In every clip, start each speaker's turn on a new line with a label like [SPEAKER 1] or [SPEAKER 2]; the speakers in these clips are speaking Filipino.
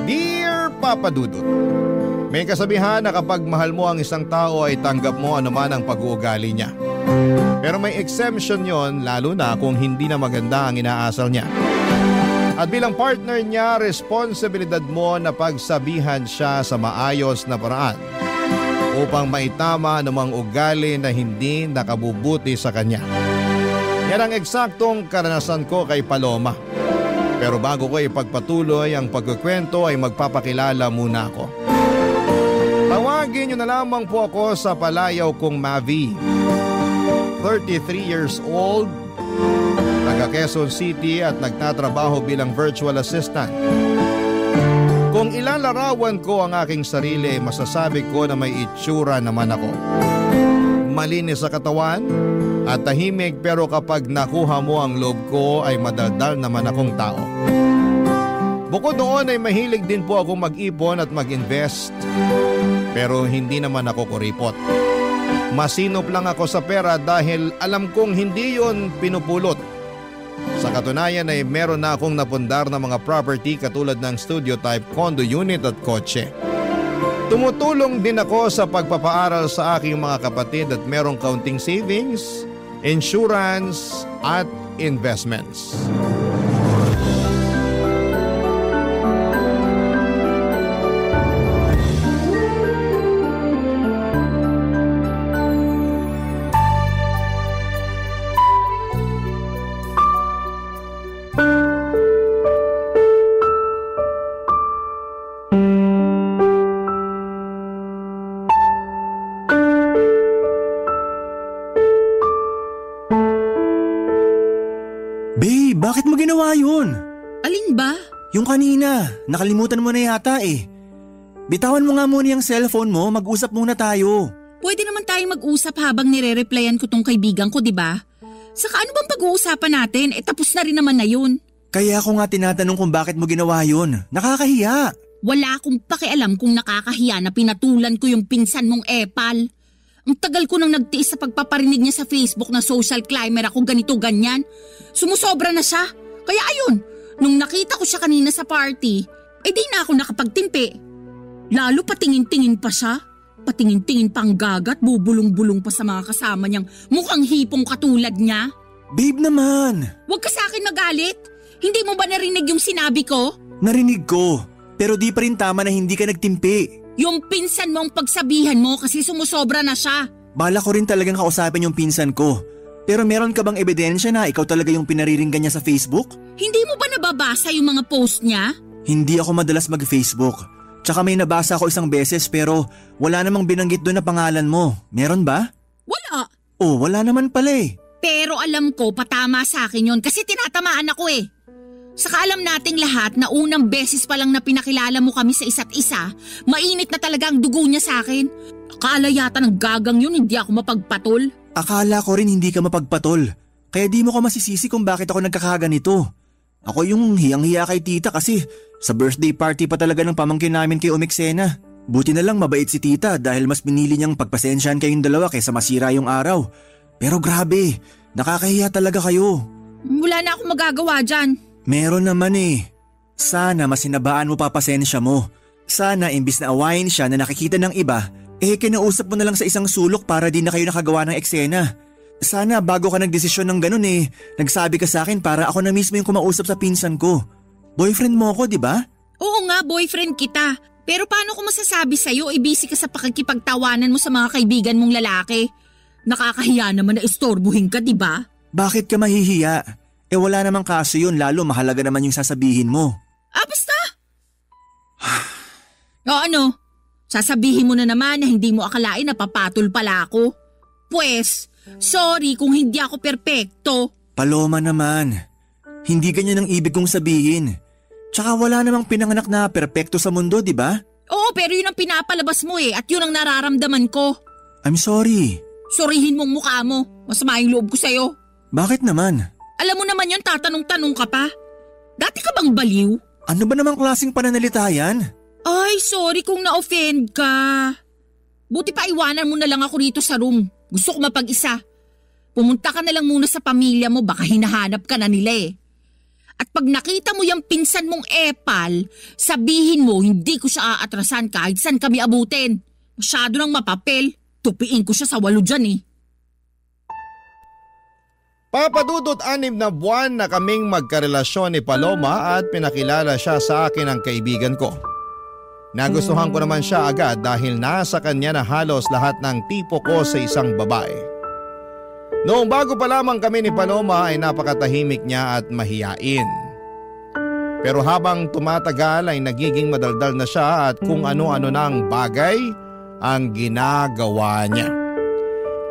[SPEAKER 1] Dear Papa Dudut, may kasabihan na kapag mahal mo ang isang tao ay tanggap mo anuman ang pag-uugali niya. Pero may exemption yon, lalo na kung hindi na maganda ang inaasal niya. At bilang partner niya, responsibilidad mo na pagsabihan siya sa maayos na paraan upang maitama anumang ugali na hindi nakabubuti sa kanya. Yan ang eksaktong karanasan ko kay Paloma. Pero bago ko ipagpatuloy ang pagkukwento ay magpapakilala muna ako. Tawagin niyo na lamang po ako sa palayaw kong Mavi. 33 years old, taga Quezon City at nagtatrabaho bilang virtual assistant. Kung ilalarawan ko ang aking sarili, masasabi ko na may itsura naman ako. Malinis sa katawan at tahimik, pero kapag nakuha mo ang loob ko ay madaldal naman akong tao. Bukod doon ay mahilig din po ako mag-ipon at mag-invest, pero hindi naman ako kuripot. Masinop lang ako sa pera dahil alam kong hindi yon pinupulot. Sa katunayan ay meron na akong napundar na mga property katulad ng studio type, condo unit at kotse. Tumutulong din ako sa pagpapaaral sa aking mga kapatid at merong kaunting savings, insurance at investments.
[SPEAKER 2] Bakit mo ginawa yun?
[SPEAKER 3] Alin ba?
[SPEAKER 2] Yung kanina, nakalimutan mo na yata eh. Bitawan mo nga muna yung cellphone mo, mag-usap muna tayo.
[SPEAKER 3] Pwede naman tayong mag-usap habang nire-replyan ko tong kaibigan ko, di ba? Saka ano bang pag-uusapan natin? Tapos na rin naman na yun.
[SPEAKER 2] Kaya ako nga tinatanong kung bakit mo ginawa yun. Nakakahiya.
[SPEAKER 3] Wala akong pakialam kung nakakahiya na pinatulan ko yung pinsan mong epal. Ang tagal ko nang nagtiis sa pagpaparinig niya sa Facebook na social climber ako ganito-ganyan. Sumusobra na siya. Kaya ayun, nung nakita ko siya kanina sa party, di na ako nakapagtimpi. Lalo patingin-tingin pa siya. Patingin-tingin pang gagat, bubulong-bulong pa sa mga kasama niyang mukhang hipong katulad niya.
[SPEAKER 2] Babe naman.
[SPEAKER 3] Huwag ka sa akin magalit. Hindi mo ba narinig yung sinabi ko?
[SPEAKER 2] Narinig ko, pero di pa rin tama na hindi ka nagtimpi.
[SPEAKER 3] Yung pinsan mo ang pagsabihan mo kasi sumusobra na siya.
[SPEAKER 2] Bala ko rin talagang kausapin yung pinsan ko. Pero meron ka bang ebidensya na ikaw talaga yung pinariringgan niya sa Facebook?
[SPEAKER 3] Hindi mo ba nababasa yung mga post niya?
[SPEAKER 2] Hindi ako madalas mag-Facebook. Tsaka may nabasa ko isang beses pero wala namang binanggit doon na pangalan mo. Meron ba?
[SPEAKER 3] Wala.
[SPEAKER 2] Oh, wala naman pala eh.
[SPEAKER 3] Pero alam ko patama sa akin yun kasi tinatamaan ako eh. Saka alam nating lahat na unang beses pa lang na pinakilala mo kami sa isa't isa, mainit na talaga ang dugo niya sa akin. Akala yata ng gagang yun hindi ako mapagpatol.
[SPEAKER 2] Akala ko rin hindi ka mapagpatol. Kaya di mo ko masisisi kung bakit ako nagkakaganito. Ako yung hiyang-hiya kay tita kasi sa birthday party pa talaga ng pamangkin namin kay Umeksena. Buti na lang mabait si tita dahil mas pinili niyang pagpasensyahan kayong dalawa kaysa masira yung araw. Pero grabe, nakakahiya talaga kayo.
[SPEAKER 3] Wala na akong magagawa dyan.
[SPEAKER 2] Meron naman eh. Sana masinabaan mo pa pasensya mo. Sana imbis na awayin siya na nakikita ng iba, kinausap mo na lang sa isang sulok para di na kayo nakagawa ng eksena. Sana bago ka nagdesisyon ng ganun nagsabi ka sa akin para ako na mismo yung kumausap sa pinsan ko. Boyfriend mo ako, di ba?
[SPEAKER 3] Oo nga, boyfriend kita. Pero paano ko masasabi sa'yo, busy ka sa pakikipagtawanan mo sa mga kaibigan mong lalaki? Nakakahiya naman na istorbuhin ka, di ba?
[SPEAKER 2] Bakit ka mahihiya? Wala namang kaso yun, lalo mahalaga naman yung sasabihin mo.
[SPEAKER 3] Basta! O ano? Sasabihin mo na naman na hindi mo akalain na papatol pala ako. Pwes, sorry kung hindi ako perpekto.
[SPEAKER 2] Paloma naman, hindi ganyan ang ibig kong sabihin. Tsaka wala namang pinanganak na perpekto sa mundo, di ba?
[SPEAKER 3] Oo, pero yun ang pinapalabas mo at yun ang nararamdaman ko.
[SPEAKER 2] I'm sorry.
[SPEAKER 3] Sorihin mong mukha mo, masama yung loob ko sa'yo.
[SPEAKER 2] Bakit naman?
[SPEAKER 3] Alam mo naman yun, tatanong-tanong ka pa. Dati ka bang baliw?
[SPEAKER 2] Ano ba namang klaseng pananalita yan?
[SPEAKER 3] Ay, sorry kung na-offend ka. Buti pa iwanan mo na lang ako rito sa room. Gusto ko mapag-isa. Pumunta ka na lang muna sa pamilya mo, baka hinahanap ka na nila eh. At pag nakita mo yung pinsan mong epal, sabihin mo hindi ko siya aatrasan kahit saan kami abutin. Masyado ng mapapel. Tupiin ko siya sa 8 dyan eh.
[SPEAKER 1] Papadudot 6 na buwan na kaming magkarelasyon ni Paloma at pinakilala siya sa akin ng kaibigan ko. Nagustuhan ko naman siya agad dahil nasa kanya na halos lahat ng tipo ko sa isang babae. Noong bago pa lamang kami ni Paloma ay napakatahimik niya at mahiyain. Pero habang tumatagal ay nagiging madaldal na siya at kung ano-ano ng bagay ang ginagawa niya.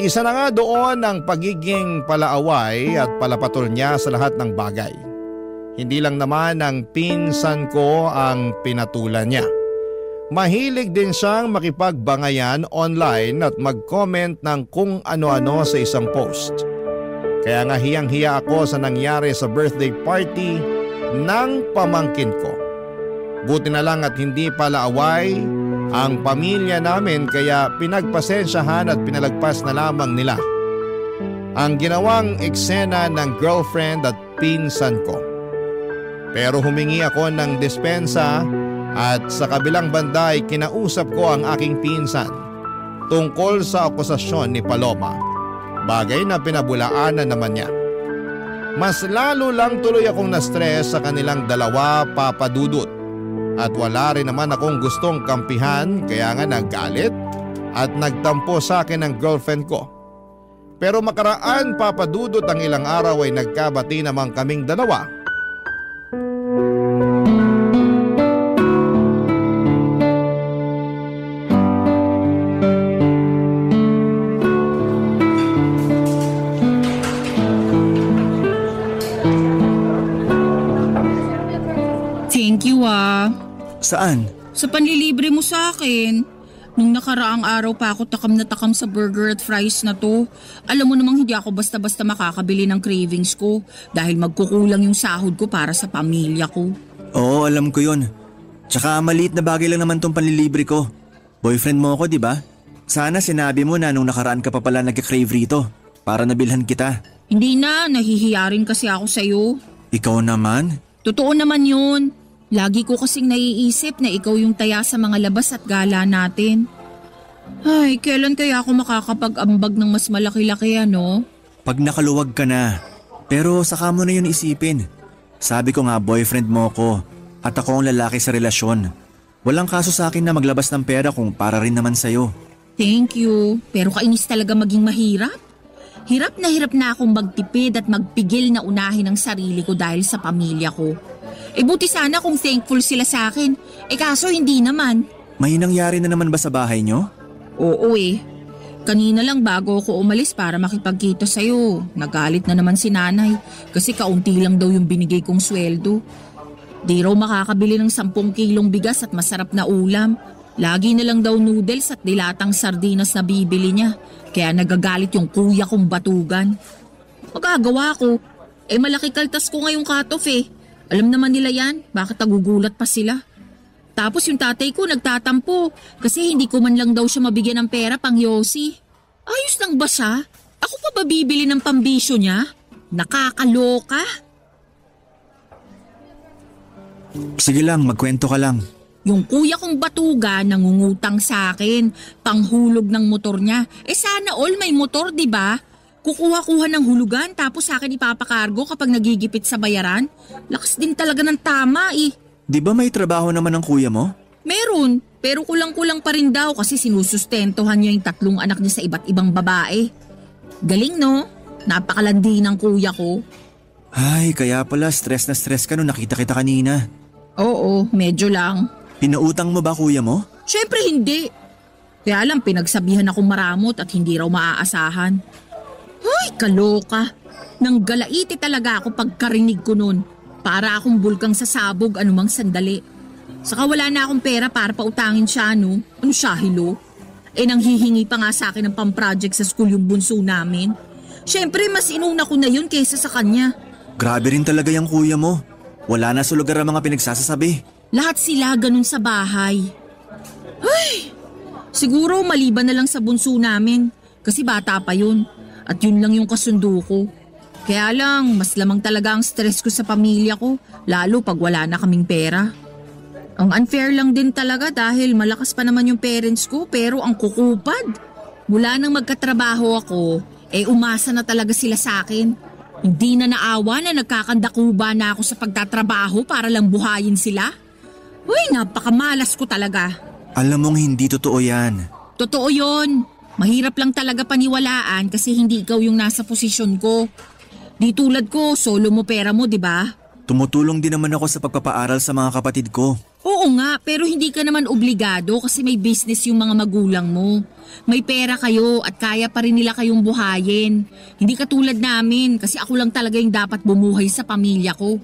[SPEAKER 1] Isa na nga doon ang pagiging palaaway at palapatol niya sa lahat ng bagay. Hindi lang naman ang pinsan ko ang pinatulan niya. Mahilig din siyang makipagbangayan online at mag-comment ng kung ano-ano sa isang post. Kaya nga hiyang-hiya ako sa nangyari sa birthday party ng pamangkin ko. Buti na lang at hindi pala away ang pamilya namin kaya pinagpasensyahan at pinalagpas na lamang nila ang ginawang eksena ng girlfriend at pinsan ko. Pero humingi ako ng dispensa at sa kabilang banda ay kinausap ko ang aking pinsan tungkol sa akusasyon ni Paloma. Bagay na pinabulaanan naman niya. Mas lalo lang tuloy akong na-stress sa kanilang dalawa, Papadudot. At wala rin naman akong gustong kampihan kaya nga naggalit at nagtampo sa akin ng girlfriend ko. Pero makaraan, Papadudot, ang ilang araw ay nagkabati naman kaming dalawa.
[SPEAKER 3] Thank you
[SPEAKER 2] Saan?
[SPEAKER 3] Sa panlilibre mo sa akin. Nung nakaraang araw pa ako takam na takam sa burger at fries na to. Alam mo namang hindi ako basta-basta makakabili ng cravings ko dahil magkukulang yung sahod ko para sa pamilya ko.
[SPEAKER 2] Oo, alam ko yun. Tsaka maliit na bagay lang naman tong panlilibre ko. Boyfriend mo ako, di ba? Sana sinabi mo na nung nakaraan ka pa pala nagka-crave rito para nabilhan kita.
[SPEAKER 3] Hindi na, nahihiya rin kasi ako sa'yo.
[SPEAKER 2] Ikaw naman?
[SPEAKER 3] Totoo naman yun. Lagi ko kasing naiisip na ikaw yung taya sa mga labas at gala natin. Ay, kailan kaya ako makakapag-ambag ng mas malaki-laki ano?
[SPEAKER 2] Pag nakaluwag ka na. Pero saka mo na yun isipin. Sabi ko nga boyfriend mo ko at ako ang lalaki sa relasyon. Walang kaso sa akin na maglabas ng pera kung para rin naman sa'yo.
[SPEAKER 3] Thank you. Pero kainis talaga maging mahirap. Hirap na akong magtipid at magpigil na unahin ang sarili ko dahil sa pamilya ko. Buti sana kung thankful sila sa akin. Kaso hindi naman.
[SPEAKER 2] May nangyari na naman ba sa bahay nyo?
[SPEAKER 3] Oo Kanina lang bago ako umalis para makipagkita sa'yo. Nagalit na naman si nanay kasi kaunti lang daw yung binigay kong sweldo. Di raw makakabili ng 10 kilong bigas at masarap na ulam. Lagi na lang daw noodles at dilatang sardinas na bibili niya. Kaya nagagalit yung kuya kong batugan. Magagawa ko. Malaki kaltas ko ngayong cut-off Alam naman nila yan, bakit nagugulat pa sila? Tapos yung tatay ko nagtatampo kasi hindi ko man lang daw siya mabigyan ng pera pang yosi. Ayos lang ba siya? Ako pa ba bibili ng pambisyo niya? Nakakaloka.
[SPEAKER 2] Sige lang, magkwento ka lang.
[SPEAKER 3] Yung kuya kong batuga nangungutang sa akin, panghulog ng motor niya. Sana all may motor, di ba? Kukuha-kuha ng hulugan tapos sa akin ipapakargo kapag nagigipit sa bayaran. Lakas din talaga ng tama
[SPEAKER 2] Di ba may trabaho naman ang kuya mo?
[SPEAKER 3] Meron, pero kulang-kulang pa rin daw kasi sinusustentuhan niya yung 3 anak niya sa iba't ibang babae. Galing no? Napakalandi ng kuya ko.
[SPEAKER 2] Ay, kaya pala stress na stress ka nung nakita kita kanina.
[SPEAKER 3] Oo, medyo lang.
[SPEAKER 2] Pinautang mo ba kuya mo?
[SPEAKER 3] Syempre hindi. Kaya lang pinagsabihan akong maramot at hindi raw maaasahan. Ay, kaloka. Nang galaiti talaga ako pagkarinig ko nun. Para akong bulkang sasabog anumang sandali. Saka wala na akong pera para pautangin siya, no? Ano siya, hilo? Nang hihingi pa nga sa akin ng pang-project sa school yung bunso namin. Syempre, mas inuna ko na yun kaysa sa kanya.
[SPEAKER 2] Grabe rin talaga yung kuya mo. Wala na sa lugar ang mga pinagsasasabi.
[SPEAKER 3] Lahat sila ganun sa bahay. Ay! Siguro maliban na lang sa bunso namin. Kasi bata pa yun. At yun lang yung kasundo ko. Kaya lang, mas lamang talaga ang stress ko sa pamilya ko, lalo pag wala na kaming pera. Ang unfair lang din talaga dahil malakas pa naman yung parents ko pero ang kukupad. Mula nang magkatrabaho ako, umasa na talaga sila sa akin. Hindi na naawa na nagkakandakuba na ako sa pagtatrabaho para lang buhayin sila. Uy, napakamalas ko talaga.
[SPEAKER 2] Alam mong hindi totoo yan.
[SPEAKER 3] Totoo yon. Mahirap lang talaga paniwalaan kasi hindi ikaw yung nasa posisyon ko. Di tulad ko, solo mo pera mo, di ba?
[SPEAKER 2] Tumutulong din naman ako sa pagpapaaral sa mga kapatid ko.
[SPEAKER 3] Oo nga, pero hindi ka naman obligado kasi may business yung mga magulang mo. May pera kayo at kaya pa rin nila kayong buhayin. Hindi katulad namin kasi ako lang talaga yung dapat bumuhay sa pamilya ko.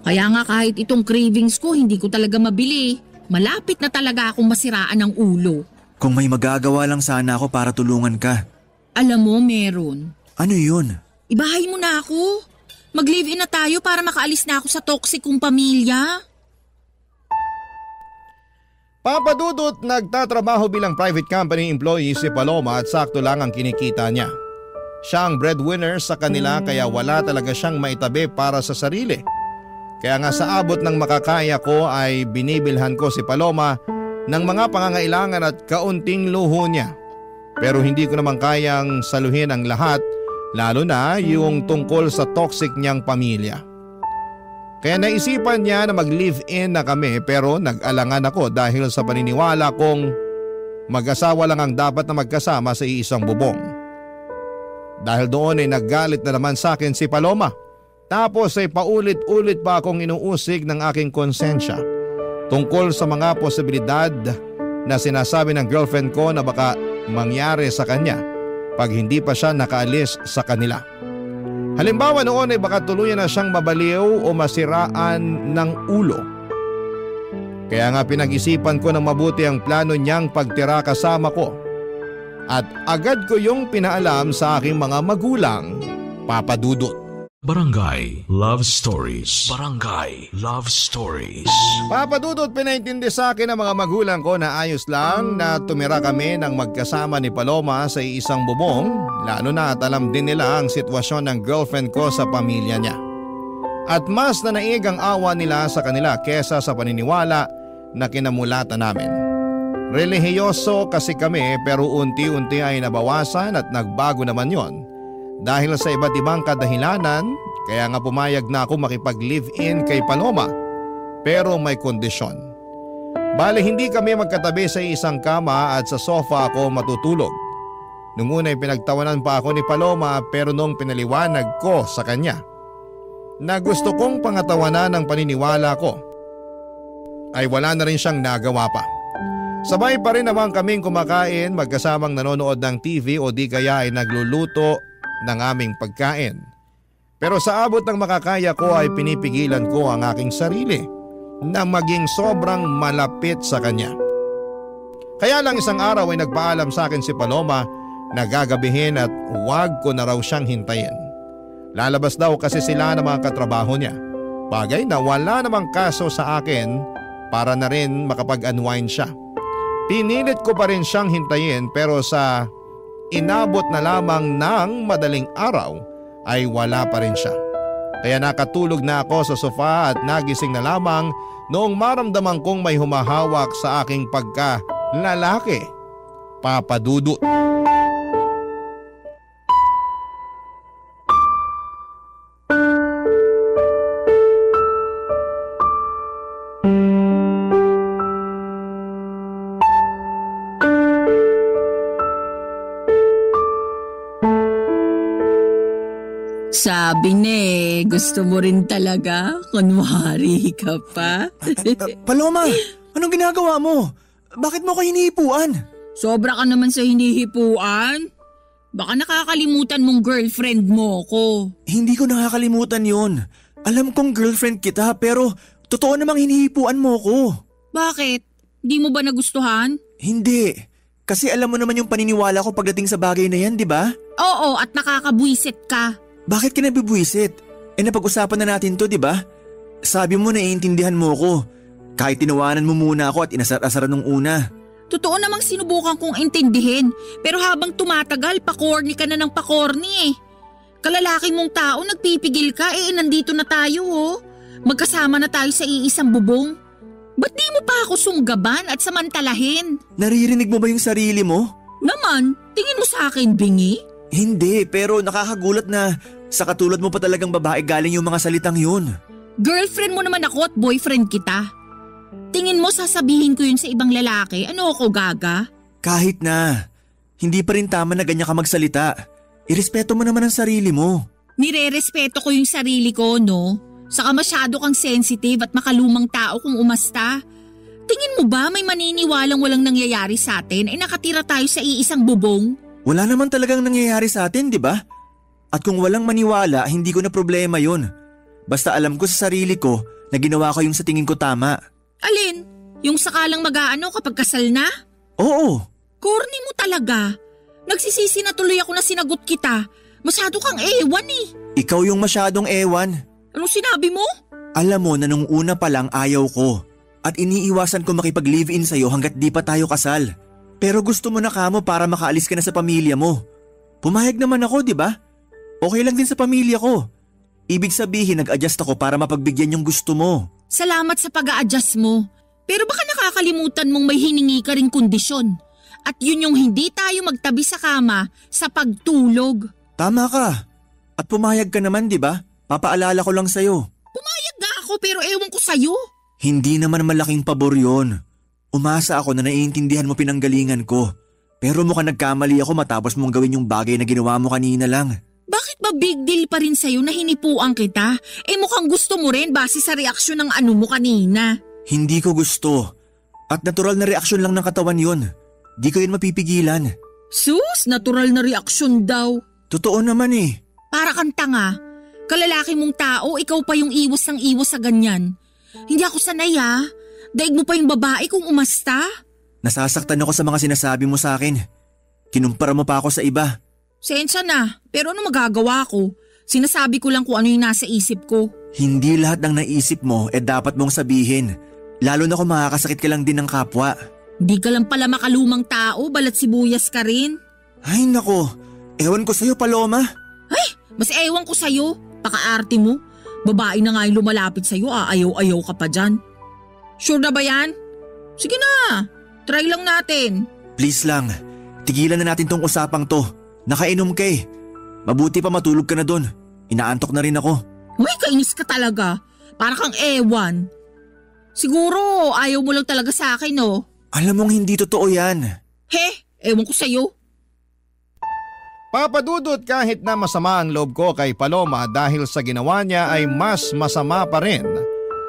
[SPEAKER 3] Kaya nga kahit itong cravings ko hindi ko talaga mabili. Malapit na talaga akong masiraan ng ulo.
[SPEAKER 2] Kung may magagawa lang sana ako para tulungan ka.
[SPEAKER 3] Alam mo, meron.
[SPEAKER 2] Ano yun?
[SPEAKER 3] Ibahay mo na ako. Mag-live-in na tayo para makaalis na ako sa toxic kong pamilya.
[SPEAKER 1] Papa Dudut, nagtatrabaho bilang private company employee si Paloma at sakto lang ang kinikita niya. Siya ang breadwinner sa kanila kaya wala talaga siyang maitabi para sa sarili. Kaya nga sa abot ng makakaya ko ay binibilhan ko si Paloma ng mga pangangailangan at kaunting luho niya. Pero hindi ko naman kayang saluhin ang lahat, lalo na yung tungkol sa toxic niyang pamilya. Kaya naisipan niya na mag-live-in na kami pero nag-alangan ako dahil sa paniniwala kong mag-asawa lang ang dapat na magkasama sa iisang bubong. Dahil doon ay naggalit na naman sa akin si Paloma. Tapos ay paulit-ulit pa akong inuusig ng aking konsensya tungkol sa mga posibilidad na sinasabi ng girlfriend ko na baka mangyari sa kanya pag hindi pa siya nakaalis sa kanila. Halimbawa noon ay baka tuluyan na siyang mabaliw o masiraan ng ulo. Kaya nga pinag-isipan ko ng mabuti ang plano niyang pagtira kasama ko. At agad ko yung pinaalam sa aking mga magulang, Papa Dudut.
[SPEAKER 4] Barangay Love Stories. Barangay Love Stories.
[SPEAKER 1] Papa Dudut, pinaintindi sa akin ng mga magulang ko na ayos lang na tumira kami ng magkasama ni Paloma sa isang bubong, lalo na at alam din nila ang sitwasyon ng girlfriend ko sa pamilya niya. At mas nanaig ang awa nila sa kanila kesa sa paniniwala na kinamulatan namin. Relihiyoso kasi kami pero unti-unti ay nabawasan at nagbago naman yon. Dahil sa iba't ibang kadahilanan, kaya nga pumayag na ako makipag-live-in kay Paloma. Pero may kondisyon. Bale hindi kami magkatabi sa isang kama at sa sofa ako matutulog. Nung una ay pinagtawanan pa ako ni Paloma pero nung pinaliwanag ko sa kanya na gusto kong pangatawanan ng paniniwala ko, ay wala na rin siyang nagawa pa. Sabay pa rin naman kaming kumakain magkasamang nanonood ng TV o di kaya ay nagluluto ng aming pagkain. Pero sa abot ng makakaya ko ay pinipigilan ko ang aking sarili na maging sobrang malapit sa kanya. Kaya lang isang araw ay nagpaalam sa akin si Paloma na gagabihin at huwag ko na raw siyang hintayin. Lalabas daw kasi sila ng mga katrabaho niya. Bagay na wala namang kaso sa akin para na rin makapag-unwind siya. Pinilit ko pa rin siyang hintayin pero sa inabot na lamang ng madaling araw ay wala pa rin siya. Kaya nakatulog na ako sa sofa at nagising na lamang noong maramdaman kong may humahawak sa aking pagka-lalaki. Papa Dudut.
[SPEAKER 3] Sabi na gusto mo rin talaga? Kunwari ka pa?
[SPEAKER 2] Paloma, anong ginagawa mo? Bakit mo ko hinihipuan?
[SPEAKER 3] Sobra ka naman sa hinihipuan. Baka nakakalimutan mong girlfriend mo ko.
[SPEAKER 2] Hindi ko nakakalimutan yon. Alam kong girlfriend kita pero totoo namang hinihipuan mo ko.
[SPEAKER 3] Bakit? Di mo ba nagustuhan?
[SPEAKER 2] Hindi. Kasi alam mo naman yung paniniwala ko pagdating sa bagay na yan, di ba?
[SPEAKER 3] Oo, at nakakabwisit ka.
[SPEAKER 2] Bakit ka nabibwisit? Napag-usapan na natin to, di ba? Sabi mo naiintindihan mo ko. Kahit tinawanan mo muna ako at inasar-asaran nung una.
[SPEAKER 3] Totoo namang sinubukan kong intindihin. Pero habang tumatagal, pakorni ka na ng pakorni eh. Kalalaki mong tao, nagpipigil ka, nandito na tayo oh. Magkasama na tayo sa iisang bubong. Ba't di mo pa ako sunggaban at samantalahin?
[SPEAKER 2] Naririnig mo ba yung sarili mo?
[SPEAKER 3] Naman, tingin mo sa akin, bingi?
[SPEAKER 2] Hindi, pero nakakagulat na sa katulad mo pa talagang babae galing yung mga salitang yun.
[SPEAKER 3] Girlfriend mo naman ako at boyfriend kita. Tingin mo sasabihin ko yun sa ibang lalaki? Ano ako, gaga?
[SPEAKER 2] Kahit na, hindi pa rin tama na ganyan ka magsalita. Irespeto mo naman ang sarili mo.
[SPEAKER 3] Nire-respeto ko yung sarili ko, no? Saka masyado kang sensitive at makalumang tao kung umasta. Tingin mo ba may maniniwalang walang nangyayari sa atin nakatira tayo sa iisang bubong?
[SPEAKER 2] Wala naman talagang nangyayari sa atin, di ba? At kung walang maniwala, hindi ko na problema yun. Basta alam ko sa sarili ko na ginawa ko yung sa tingin ko tama.
[SPEAKER 3] Alin? Yung sakalang mag-aano kapag kasal na?
[SPEAKER 2] Oo.
[SPEAKER 3] Corny mo talaga. Nagsisisi na tuloy ako na sinagot kita. Masyado kang ewan eh.
[SPEAKER 2] Ikaw yung masyadong ewan.
[SPEAKER 3] Anong sinabi mo?
[SPEAKER 2] Alam mo na nung una pa lang ayaw ko. At iniiwasan ko makipag-live-in sa'yo hanggat di pa tayo kasal. Pero gusto mo na kamo para makaalis ka na sa pamilya mo. Pumayag naman ako, di ba? Okay lang din sa pamilya ko. Ibig sabihin nag-adjust ako para mapagbigyan yung gusto mo.
[SPEAKER 3] Salamat sa pag-a-adjust mo. Pero baka nakakalimutan mong may hiningi ka ring kondisyon. At yun yung hindi tayo magtabi sa kama sa pagtulog.
[SPEAKER 2] Tama ka. At pumayag ka naman, di ba? Papaalala ko lang sa'yo.
[SPEAKER 3] Pumayag nga ako pero ewan ko sa'yo.
[SPEAKER 2] Hindi naman malaking pabor yun. Umasa ako na naiintindihan mo pinanggalingan ko. Pero mukhang nagkamali ako matapos mong gawin yung bagay na ginawa mo kanina lang.
[SPEAKER 3] Bakit ba big deal pa rin sa'yo na hinipuan kita? Mukhang gusto mo rin base sa reaksyon ng ano mo kanina.
[SPEAKER 2] Hindi ko gusto. At natural na reaksyon lang ng katawan yun. Di ko yun mapipigilan.
[SPEAKER 3] Sus, natural na reaksyon daw.
[SPEAKER 2] Totoo naman eh.
[SPEAKER 3] Para kang tanga. Kalalaki mong tao, ikaw pa yung iwas ng iwas sa ganyan. Hindi ako sanay Daig mo pa yung babae kung umasta.
[SPEAKER 2] Nasasaktan ako sa mga sinasabi mo sa akin. Kinumpara mo pa ako sa iba.
[SPEAKER 3] Sensya na, pero ano magagawa ko? Sinasabi ko lang kung ano yung nasa isip ko.
[SPEAKER 2] Hindi lahat ng naisip mo dapat mong sabihin. Lalo na kung makakasakit ka lang din ng kapwa.
[SPEAKER 3] Di ka lang pala makalumang tao, balat sibuyas ka rin.
[SPEAKER 2] Ay nako, ewan ko sa'yo Paloma.
[SPEAKER 3] Ay, mas ewan ko sa'yo. Paka-arte mo. Babae na nga yung lumalapit sa'yo, ayaw-ayaw ka pa dyan. Sure na ba yan? Sige na, try lang natin.
[SPEAKER 2] Please lang, tigilan na natin tong usapang to. Nakainom ka eh. Mabuti pa matulog ka na dun. Inaantok na rin ako.
[SPEAKER 3] Uy, kainis ka talaga. Para kang ewan. Siguro ayaw mo lang talaga sa akin, no?
[SPEAKER 2] Alam mong hindi totoo yan.
[SPEAKER 3] He, ewan ko sa'yo.
[SPEAKER 1] Papadudot kahit na masama ang loob ko kay Paloma dahil sa ginawa niya ay mas masama pa rin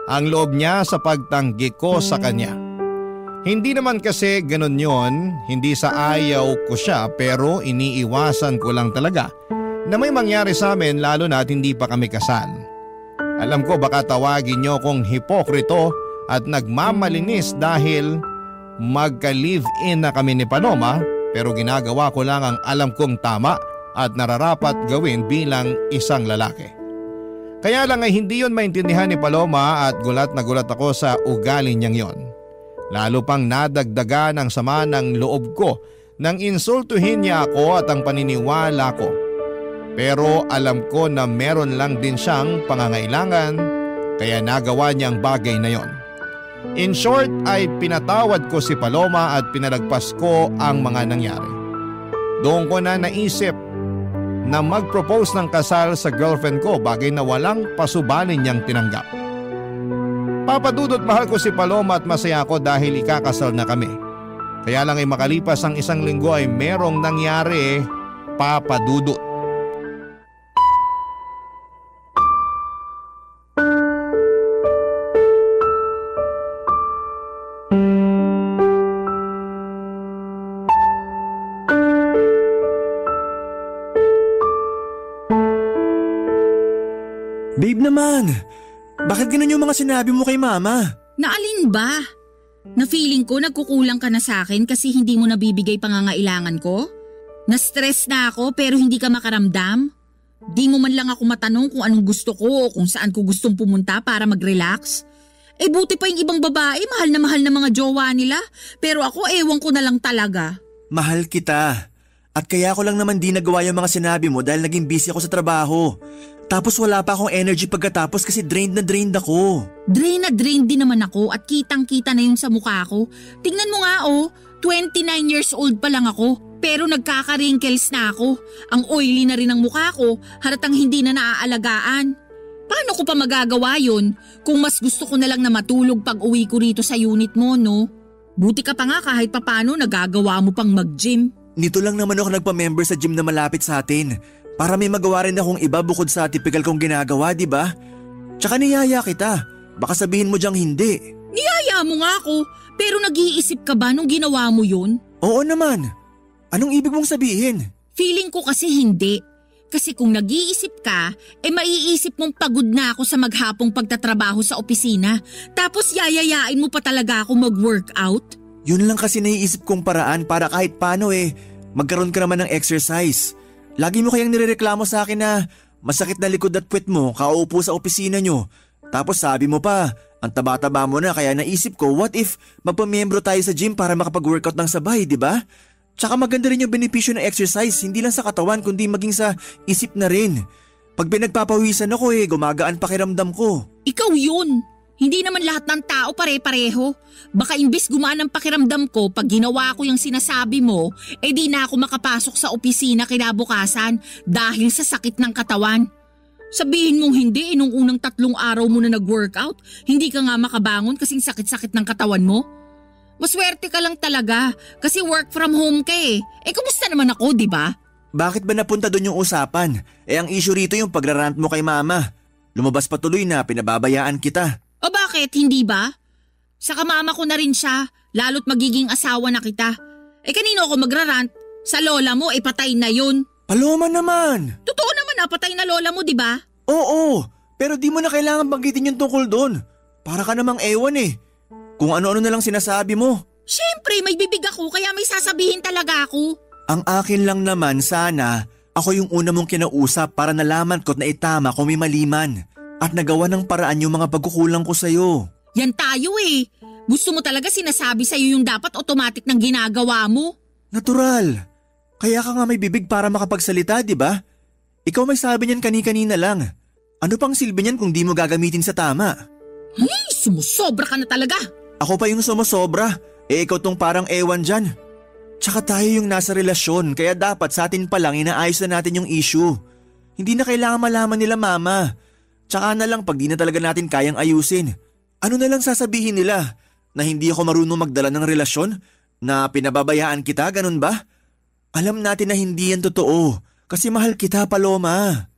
[SPEAKER 1] ang loob niya sa pagtanggi ko sa kanya. Hindi naman kasi ganun yon, hindi sa ayaw ko siya pero iniiwasan ko lang talaga na may mangyari sa amin lalo na at hindi pa kami kasal. Alam ko baka tawagin niyo kong hipokrito at nagmamalinis dahil magka-live-in na kami ni Paloma. Pero ginagawa ko lang ang alam kong tama at nararapat gawin bilang isang lalaki. Kaya lang ay hindi yon maintindihan ni Paloma at gulat na gulat ako sa ugali niyang yon. Lalo pang nadagdagan ang sama ng loob ko nang insultuhin niya ako at ang paniniwala ko. Pero alam ko na meron lang din siyang pangangailangan kaya nagawa niya ang bagay na yon. In short ay pinatawad ko si Paloma at pinalagpas ko ang mga nangyari. Doon ko na naisip na mag-propose ng kasal sa girlfriend ko, bagay na walang pasubalin niyang tinanggap. Papadudot mahal ko si Paloma at masaya ako dahil ikakasal na kami. Kaya lang ay makalipas ang isang linggo ay merong nangyari Papadudot.
[SPEAKER 2] Babe naman, bakit ganun yung mga sinabi mo kay mama?
[SPEAKER 3] Naalin ba? Na feeling ko nagkukulang ka na sa akin kasi hindi mo nabibigay pangangailangan ko? Na-stress na ako pero hindi ka makaramdam? Di mo man lang ako matanong kung anong gusto ko o kung saan ko gustong pumunta para mag-relax? Buti pa yung ibang babae, mahal na mga jowa nila. Pero ako ewan ko na lang talaga.
[SPEAKER 2] Mahal kita. At kaya ko lang naman di nagawa yung mga sinabi mo dahil naging busy ako sa trabaho. Tapos wala pa akong energy pagkatapos kasi drained na drained ako.
[SPEAKER 3] Drain na drain din naman ako at kitang-kita na yung sa mukha ko. Tingnan mo nga 29 years old pa lang ako. Pero nagkaka-wrinkles na ako. Ang oily na rin ang mukha ko, halatang hindi na naaalagaan. Paano ko pa magagawa yun kung mas gusto ko na lang na matulog pag uwi ko rito sa unit mo, no? Buti ka pa nga kahit papano nagagawa mo pang mag-gym.
[SPEAKER 2] Nito lang naman ako nagpa-member sa gym na malapit sa atin. Para may magawa rin akong iba bukod sa typical kong ginagawa, di ba? Tsaka niyaya kita. Baka sabihin mo diyang hindi.
[SPEAKER 3] Niyaya mo nga ako, pero nag-iisip ka ba nung ginawa mo yun?
[SPEAKER 2] Oo naman. Anong ibig mong sabihin?
[SPEAKER 3] Feeling ko kasi hindi. Kasi kung nag-iisip ka, maiisip mong pagod na ako sa maghapong pagtatrabaho sa opisina. Tapos yayayain mo pa talaga ako mag-workout?
[SPEAKER 2] Yun lang kasi naiisip kong paraan para kahit paano magkaroon ka naman ng exercise. Lagi mo kayang nirereklamo sa akin na masakit na likod at puwet mo kauupo sa opisina nyo. Tapos sabi mo pa, ang taba-taba mo na kaya naisip ko what if magpamiyembro tayo sa gym para makapag-workout ng sabay, di ba? Tsaka maganda rin yung benepisyo ng exercise, hindi lang sa katawan kundi maging sa isip na rin. Pag pinagpapawisan ako gumagaan pakiramdam ko.
[SPEAKER 3] Ikaw yun! Hindi naman lahat ng tao pare-pareho. Baka imbis gumaan ang pakiramdam ko pag ginawa ko yung sinasabi mo, di na ako makapasok sa opisina kinabukasan dahil sa sakit ng katawan. Sabihin mong hindi nung unang 3 araw mo na nag-workout, hindi ka nga makabangon kasing sakit-sakit ng katawan mo? Maswerte ka lang talaga kasi work from home ka kumusta naman ako, di ba?
[SPEAKER 2] Bakit ba napunta doon yung usapan? Ang issue rito yung pagrarant mo kay mama. Lumabas pa tuloy na pinababayaan kita.
[SPEAKER 3] O bakit, hindi ba? Sa kamama ko na rin siya, lalo't magiging asawa na kita. Kanino ako magrarant? Sa lola mo, patay na yun.
[SPEAKER 2] Paloma naman!
[SPEAKER 3] Totoo naman patay na lola mo, di ba?
[SPEAKER 2] Oo, pero di mo na kailangan banggitin yung tungkol doon. Para ka namang ewan Kung ano-ano na lang sinasabi mo.
[SPEAKER 3] Siyempre, may bibig ako kaya may sasabihin talaga ako.
[SPEAKER 2] Ang akin lang naman sana, ako yung una mong kinausap para nalaman ko't na itama kung may maliman. At nagawa ng paraan yung mga pagkukulang ko sa'yo.
[SPEAKER 3] Yan tayo Gusto mo talaga sinasabi sa'yo yung dapat automatic ng ginagawa mo?
[SPEAKER 2] Natural. Kaya ka nga may bibig para makapagsalita, di ba? Ikaw may sabi niyan kani-kanina lang. Ano pang silbi niyan kung di mo gagamitin sa tama?
[SPEAKER 3] Ay, sumusobra ka na talaga.
[SPEAKER 2] Ako pa yung sumusobra. Ikaw tong parang ewan dyan. Tsaka tayo yung nasa relasyon kaya dapat sa atin pa lang inaayos na natin yung issue. Hindi na kailangan malaman nila mama. Tsaka na lang pag di na talaga natin kayang ayusin. Ano na lang sasabihin nila? Na hindi ako marunong magdala ng relasyon? Na pinababayaan kita, ganun ba? Alam natin na hindi yan totoo. Kasi mahal kita, Paloma.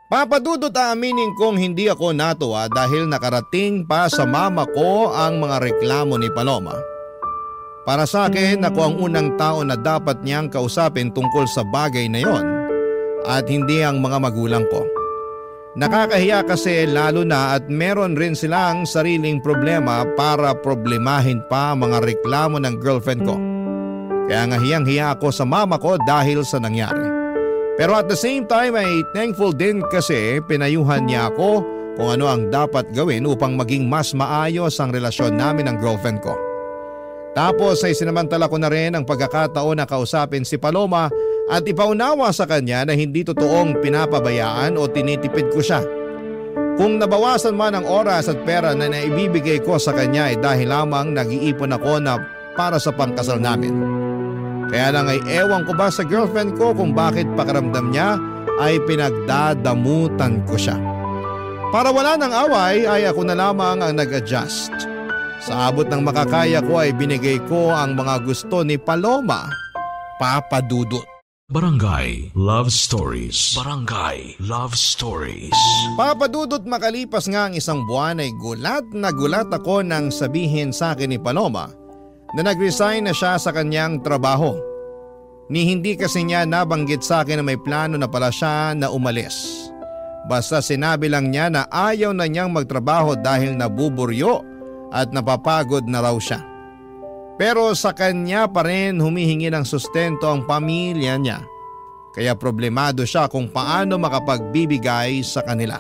[SPEAKER 1] Papadudot aaminin kong hindi ako natuwa dahil nakarating pa sa mama ko ang mga reklamo ni Paloma. Para sa akin, ako ang unang tao na dapat niyang kausapin tungkol sa bagay na yon at hindi ang mga magulang ko. Nakakahiya kasi lalo na at meron rin silang sariling problema para problemahin pa mga reklamo ng girlfriend ko. Kaya nga hiyang-hiya ako sa mama ko dahil sa nangyari. Pero at the same time ay thankful din kasi pinayuhan niya ako kung ano ang dapat gawin upang maging mas maayos ang relasyon namin ng girlfriend ko. Tapos ay sinamantala ko na rin ang pagkakataon na kausapin si Paloma at ipaunawa sa kanya na hindi totoong pinapabayaan o tinitipid ko siya. Kung nabawasan man ang oras at pera na naibibigay ko sa kanya ay dahil lamang nag-iipon ako na para sa pangkasal namin. Kaya lang ay ewan ko ba sa girlfriend ko kung bakit pakiramdam niya ay pinagdadamutan ko siya. Para wala ng away ay ako na lamang ang nag-adjust. Sa abot ng makakaya ko ay binigay ko ang mga gusto ni Paloma, Papadudot.
[SPEAKER 4] Barangay Love Stories. Barangay Love Stories.
[SPEAKER 1] Papadudot, makalipas nga ang isang buwan ay gulat na gulat ako nang sabihin sa akin ni Paloma na nag-resign na siya sa kanyang trabaho. Ni hindi kasi niya nabanggit sa akin na may plano na pala siya na umalis. Basta sinabi lang niya na ayaw na niyang magtrabaho dahil nabuburyo at napapagod na raw siya. Pero sa kanya pa rin humihingi ng sustento ang pamilya niya. Kaya problemado siya kung paano makapagbibigay sa kanila.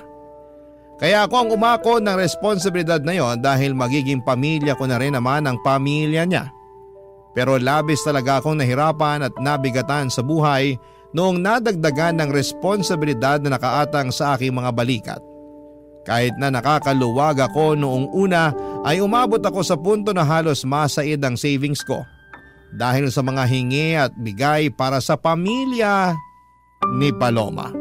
[SPEAKER 1] Kaya ako ang umako ng responsibilidad na yon dahil magiging pamilya ko na rin naman ang pamilya niya. Pero labis talaga akong nahirapan at nabigatan sa buhay noong nadagdagan ng responsibilidad na nakaatang sa aking mga balikat. Kahit na nakakaluwag ako noong una ay umabot ako sa punto na halos masaid ang savings ko dahil sa mga hingi at bigay para sa pamilya ni Paloma.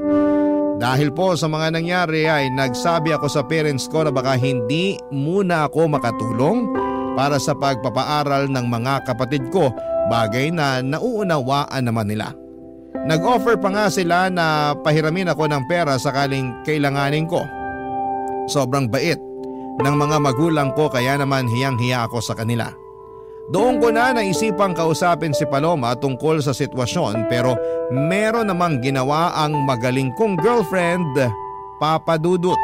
[SPEAKER 1] Dahil po sa mga nangyari ay nagsabi ako sa parents ko na baka hindi muna ako makatulong para sa pagpapaaral ng mga kapatid ko, bagay na nauunawaan naman nila. Nag-offer pa nga sila na pahiramin ako ng pera sakaling kailanganin ko. Sobrang bait ng mga magulang ko kaya naman hiyang-hiya ako sa kanila. Doon ko na naisipang kausapin si Paloma tungkol sa sitwasyon pero meron namang ginawa ang magaling kong girlfriend, Papa Dudut.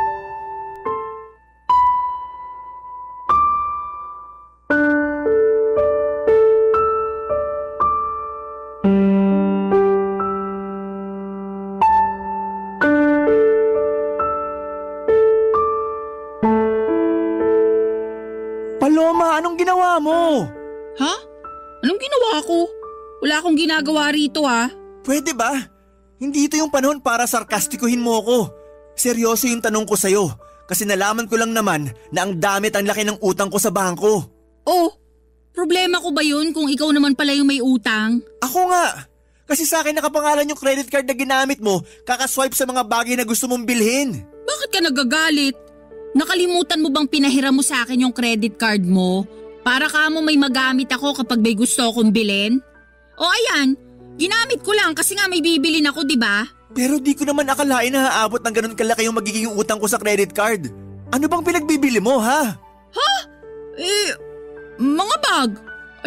[SPEAKER 2] Paloma, anong ginawa mo?
[SPEAKER 3] Ha? Anong ginawa ko? Wala akong ginagawa rito
[SPEAKER 2] Pwede ba? Hindi ito yung panahon para sarkastikuhin mo ko. Seryoso yung tanong ko sa'yo kasi nalaman ko lang naman na ang damit ang laki ng utang ko sa bangko.
[SPEAKER 3] Oh, problema ko ba yun kung ikaw naman pala yung may utang?
[SPEAKER 2] Ako nga. Kasi sa akin nakapangalan yung credit card na ginamit mo, kakaswipe sa mga bagay na gusto mong bilhin.
[SPEAKER 3] Bakit ka nagagalit? Nakalimutan mo bang pinahiram mo sa akin yung credit card mo? Para ka mo may magamit ako kapag may gusto akong bilhin? O ayan, ginamit ko lang kasi nga may bibilin ako, di ba?
[SPEAKER 2] Pero di ko naman akalain na haabot ng ganun kalaki yung magiging utang ko sa credit card. Ano bang pinagbibili mo, ha?
[SPEAKER 3] Ha? Mga bag.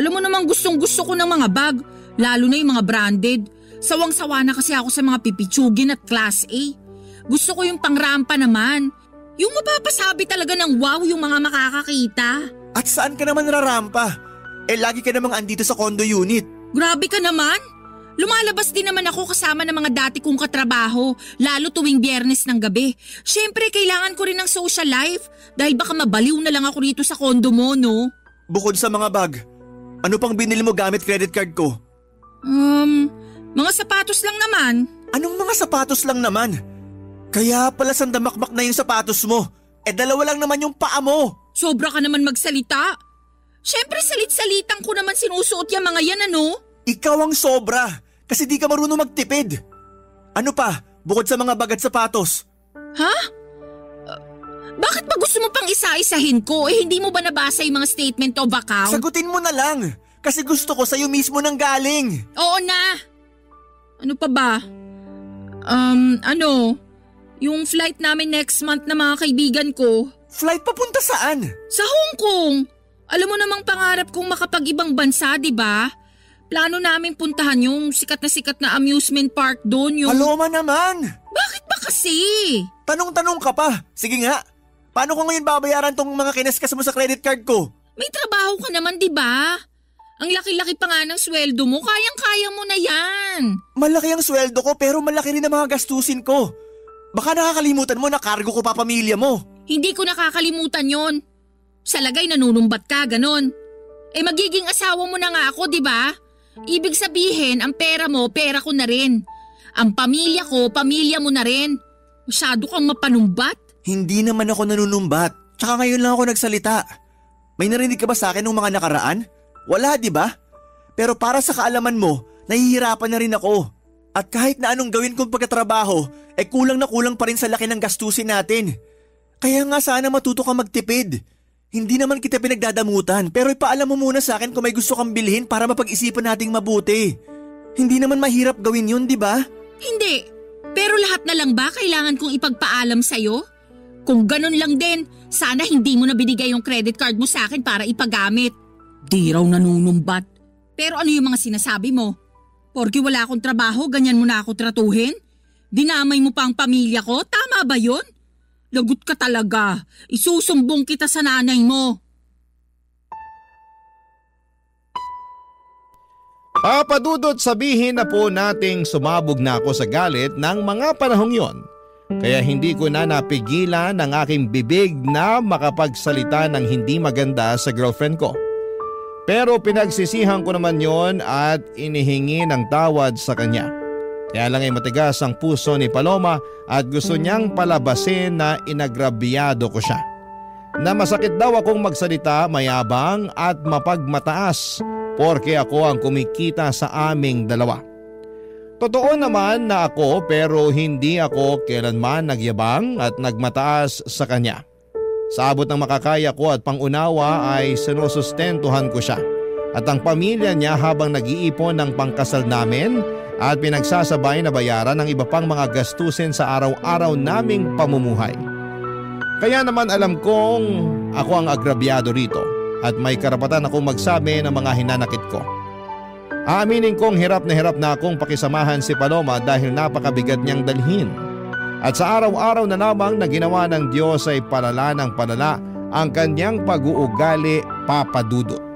[SPEAKER 3] Alam mo namang gustong gusto ko ng mga bag, lalo na yung mga branded. Sawang-sawa na kasi ako sa mga pipitsugin at class A. Gusto ko yung pangrampa naman. Yung mapapasabi talaga ng wow yung mga makakakita.
[SPEAKER 2] At saan ka naman rarampa? Lagi ka namang andito sa condo unit.
[SPEAKER 3] Grabe ka naman. Lumalabas din naman ako kasama ng mga dati kong katrabaho, lalo tuwing Biyernes ng gabi. Siyempre, kailangan ko rin ng social life dahil baka mabaliw na lang ako rito sa condo mo, no?
[SPEAKER 2] Bukod sa mga bag, ano pang binili mo gamit credit card ko?
[SPEAKER 3] Mga sapatos lang naman.
[SPEAKER 2] Anong mga sapatos lang naman? Kaya pala sandamakmak na yung sapatos mo. Dalawa lang naman yung paa mo.
[SPEAKER 3] Sobra ka naman magsalita. Siyempre salit-salitan ko naman sinusuot yung mga yan, ano?
[SPEAKER 2] Ikaw ang sobra kasi di ka marunong magtipid. Ano pa, bukod sa mga bag at sapatos?
[SPEAKER 3] Ha? Bakit ba gusto mo pang isa-isahin ko? Hindi mo ba nabasa yung mga statement of account?
[SPEAKER 2] Sagutin mo na lang kasi gusto ko sa'yo mismo nang galing.
[SPEAKER 3] Oo na. Ano pa ba? Yung flight namin next month na mga kaibigan ko.
[SPEAKER 2] Flight papunta saan?
[SPEAKER 3] Sa Hong Kong. Alam mo namang pangarap kong makapag-ibang bansa, di ba? Plano namin puntahan yung sikat na amusement park doon.
[SPEAKER 2] Paloma naman!
[SPEAKER 3] Bakit ba kasi?
[SPEAKER 2] Tanong-tanong ka pa. Sige nga. Paano ko ngayon babayaran tong mga kinaskas mo sa credit card ko?
[SPEAKER 3] May trabaho ka naman, di ba? Ang laki-laki pa nga ng sweldo mo. Kayang-kaya mo na yan.
[SPEAKER 2] Malaki ang sweldo ko pero malaki rin ang mga gastusin ko. Baka nakakalimutan mo na cargo ko pa pamilya mo.
[SPEAKER 3] Hindi ko nakakalimutan yon. Sa lagay nanunumbat ka, ganon. Magiging asawa mo na nga ako, di ba? Ibig sabihin, ang pera mo, pera ko na rin. Ang pamilya ko, pamilya mo na rin. Masyado kang mapanumbat.
[SPEAKER 2] Hindi naman ako nanunumbat. Tsaka ngayon lang ako nagsalita. May narinig ka ba sa akin nung mga nakaraan? Wala, di ba? Pero para sa kaalaman mo, nahihirapan na rin ako. At kahit na anong gawin kong pagkatrabaho, kulang na kulang pa rin sa laki ng gastusin natin. Kaya nga sana matuto ka magtipid. Hindi naman kita pinagdadamutan pero ipaalam mo muna sa akin kung may gusto kang bilhin para mapag-isipan nating mabuti. Hindi naman mahirap gawin yun, di ba?
[SPEAKER 3] Hindi. Pero lahat na lang ba kailangan kong ipagpaalam sa'yo? Kung ganun lang din, sana hindi mo na binigay yung credit card mo sa akin para ipagamit. Di raw nanunumbat. Pero ano yung mga sinasabi mo? Porke wala akong trabaho, ganyan mo na ako tratuhin? Dinamay mo pa ang pamilya ko? Tama ba yun? Lagot ka talaga. Isusumbong kita sa nanay mo.
[SPEAKER 1] Papa Dudut, sabihin na po nating sumabog na ako sa galit ng mga panahong yon. Kaya hindi ko na napigilan ang aking bibig na makapagsalita ng hindi maganda sa girlfriend ko. Pero pinagsisihan ko naman yon at inihingi ng tawad sa kanya. Kaya lang ay matigas ang puso ni Paloma at gusto niyang palabasin na inagrabyado ko siya. Na masakit daw akong magsalita, mayabang at mapagmataas porke ako ang kumikita sa aming dalawa. Totoo naman na ako pero hindi ako kailanman nagyabang at nagmataas sa kanya. Sa abot ng makakaya ko at pangunawa ay sinusustentuhan ko siya at ang pamilya niya habang nag-iipon ng pangkasal namin at pinagsasabay na bayaran ng iba pang mga gastusin sa araw-araw naming pamumuhay. Kaya naman alam kong ako ang agrabyado rito at may karapatan akong magsabi ng mga hinanakit ko. Aaminin kong hirap na akong pakisamahan si Paloma dahil napakabigat niyang dalhin. At sa araw-araw na lamang na ginawa ng Diyos ay palala ng palala ang kanyang pag-uugali, Papa Dudut.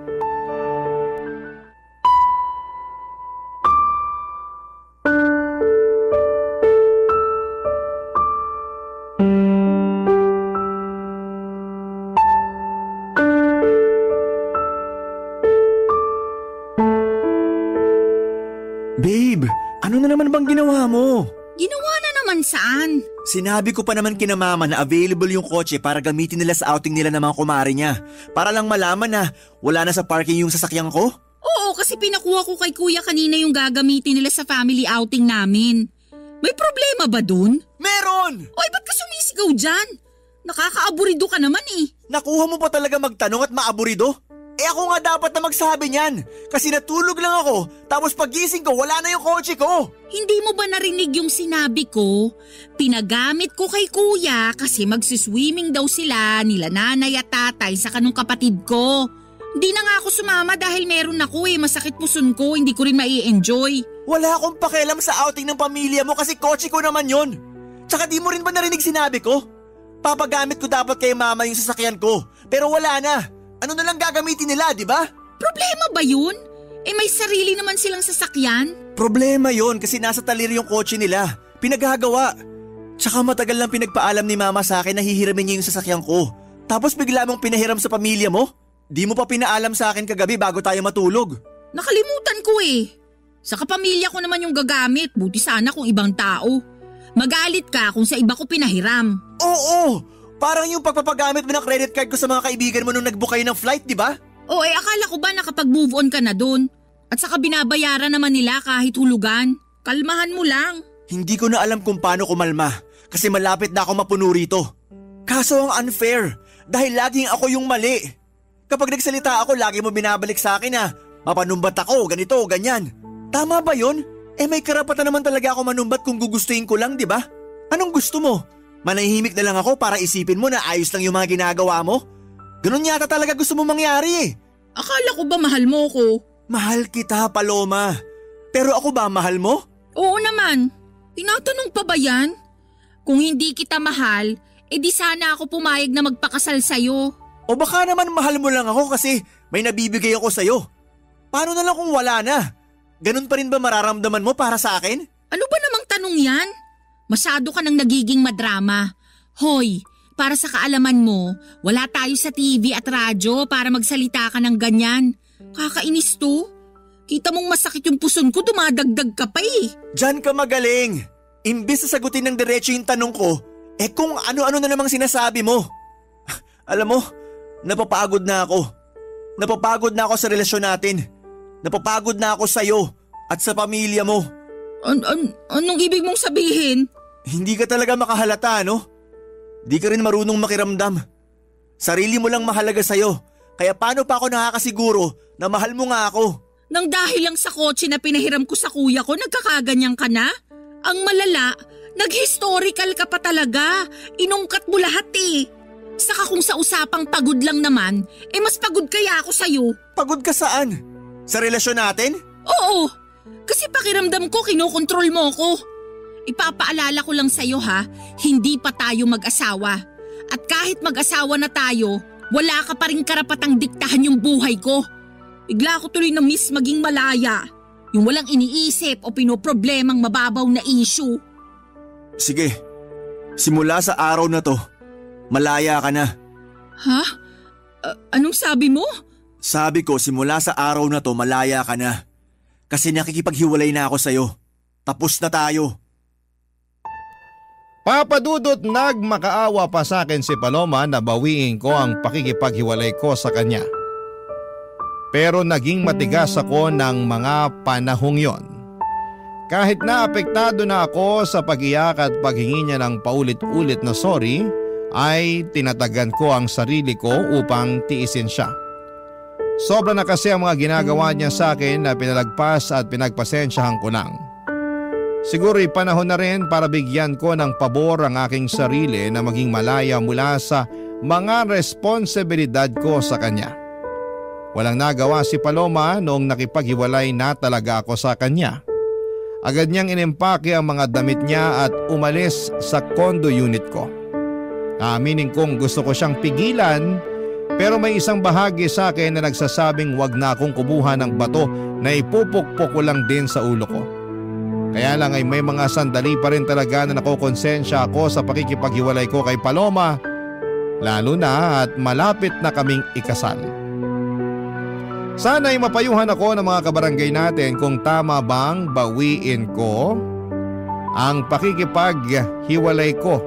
[SPEAKER 2] Babe, ano na naman bang ginawa mo?
[SPEAKER 3] Ginawa na naman saan?
[SPEAKER 2] Sinabi ko pa naman kina mama na available yung kotse para gamitin nila sa outing nila ng mga kumare niya. Para lang malaman na wala na sa parking yung sasakyan ko.
[SPEAKER 3] Oo, kasi pinakuha ko kay kuya kanina yung gagamitin nila sa family outing namin. May problema ba dun?
[SPEAKER 2] Meron!
[SPEAKER 3] Oy, ba't ka sumisigaw dyan? Nakakaaburido ka naman eh.
[SPEAKER 2] Nakuha mo pa talaga magtanong at maaburido? Ako nga dapat na magsabi niyan. Kasi natulog lang ako, tapos pagising ko wala na yung kotse ko.
[SPEAKER 3] Hindi mo ba narinig yung sinabi ko? Pinagamit ko kay kuya kasi magsiswimming daw sila nila nanay at tatay sa kanong kapatid ko. Hindi na nga ako sumama dahil meron ako masakit puson ko, hindi ko rin mai-enjoy.
[SPEAKER 2] Wala akong pakialam sa outing ng pamilya mo kasi kotse ko naman yon. Tsaka di mo rin ba narinig sinabi ko? Papagamit ko dapat kay mama yung sasakyan ko, pero wala na. Ano na lang gagamitin nila, di ba?
[SPEAKER 3] Problema ba yun? May sarili naman silang sasakyan.
[SPEAKER 2] Problema yon kasi nasa talir yung kotse nila. Pinaghagawa. Tsaka matagal lang pinagpaalam ni mama sa akin na hihiramin niya yung sasakyan ko. Tapos bigla mong pinahiram sa pamilya mo? Di mo pa pinaalam sa akin kagabi bago tayo matulog.
[SPEAKER 3] Nakalimutan ko Sa kapamilya ko naman yung gagamit, buti sana kung ibang tao. Magalit ka kung sa iba ko pinahiram.
[SPEAKER 2] Oo! Parang yung pagpapagamit mo ng credit card ko sa mga kaibigan mo nung nag-book kayo ng flight, di ba?
[SPEAKER 3] Oo, akala ko ba nakapag-move on ka na dun? At saka binabayaran naman nila kahit hulugan. Kalmahan mo lang.
[SPEAKER 2] Hindi ko na alam kung paano kumalma kasi malapit na ako mapuno rito. Kaso ang unfair dahil laging ako yung mali. Kapag nagsalita ako, lagi mo binabalik sa akin na mapanumbat ako, ganito, ganyan. Tama ba yun? May karapatan naman talaga ako manumbat kung gugustuhin ko lang, di ba? Anong gusto mo? Manahimik na lang ako para isipin mo na ayos lang yung mga ginagawa mo? Ganun yata talaga gusto mo mangyari
[SPEAKER 3] Akala ko ba mahal mo ko?
[SPEAKER 2] Mahal kita, Paloma. Pero ako ba mahal mo?
[SPEAKER 3] Oo naman. Tinatanong pa ba yan? Kung hindi kita mahal, di sana ako pumayag na magpakasal sa'yo.
[SPEAKER 2] O baka naman mahal mo lang ako kasi may nabibigay ako sa'yo. Paano na lang kung wala na? Ganun pa rin ba mararamdaman mo para sa akin?
[SPEAKER 3] Ano ba namang tanong yan? Masyado ka nang nagiging madrama. Hoy, para sa kaalaman mo, wala tayo sa TV at radyo para magsalita ka ng ganyan. Kakainis to. Kita mong masakit yung puson ko, dumadagdag ka pa
[SPEAKER 2] Diyan ka magaling. Imbis na sagutin ng diretso yung tanong ko, kung ano-ano na namang sinasabi mo. Alam mo, napapagod na ako. Napapagod na ako sa relasyon natin. Napapagod na ako sa'yo at sa pamilya mo.
[SPEAKER 3] Anong ibig mong sabihin?
[SPEAKER 2] Hindi ka talaga makahalata, no? Di ka rin marunong makiramdam. Sarili mo lang mahalaga sa'yo. Kaya paano pa ako nakakasiguro na mahal mo nga ako?
[SPEAKER 3] Nang dahil lang sa kotse na pinahiram ko sa kuya ko, nagkakaganyan ka na? Ang malala, nag-historical ka pa talaga. Inungkat mo lahat Saka kung sa usapang pagod lang naman, mas pagod kaya ako sa'yo.
[SPEAKER 2] Pagod ka saan? Sa relasyon natin?
[SPEAKER 3] Oo, kasi pakiramdam ko kinokontrol mo ko. Ipapaalala ko lang sa'yo hindi pa tayo mag-asawa. At kahit mag-asawa na tayo, wala ka pa rin karapatang diktahan yung buhay ko. Bigla ko tuloy na miss maging malaya. Yung walang iniisip o pinoproblemang mababaw na issue.
[SPEAKER 2] Sige, simula sa araw na to, malaya ka na.
[SPEAKER 3] Ha? Anong sabi mo?
[SPEAKER 2] Sabi ko simula sa araw na to malaya ka na. Kasi nakikipaghiwalay na ako sa'yo. Tapos na tayo.
[SPEAKER 1] Papa Dudut, nagmakaawa pa sa akin si Paloma na bawiin ko ang pakikipaghiwalay ko sa kanya. Pero naging matigas ako ng mga panahong yon. Kahit na apektado na ako sa pag-iyak at paghingi niya ng paulit-ulit na sorry, ay tinatagan ko ang sarili ko upang tiisin siya. Sobra na kasi ang mga ginagawa niya sa akin na pinalagpas at pinagpasensyahan ko lang. Siguro'y panahon na rin para bigyan ko ng pabor ang aking sarili na maging malaya mula sa mga responsibilidad ko sa kanya. Walang nagawa si Paloma noong nakipaghiwalay na talaga ako sa kanya. Agad niyang inimpake ang mga damit niya at umalis sa condo unit ko. Aaminin kong gusto ko siyang pigilan, pero may isang bahagi sa akin na nagsasabing wag na akong kumuha ng bato na ipupukpok ko lang din sa ulo ko. Kaya lang ay may mga sandali pa rin talaga na nakokonsensya ako sa pakikipaghiwalay ko kay Paloma, lalo na at malapit na kaming ikasal. Sana'y mapayuhan ako ng mga kabarangay natin kung tama bang bawiin ko ang pakikipaghiwalay ko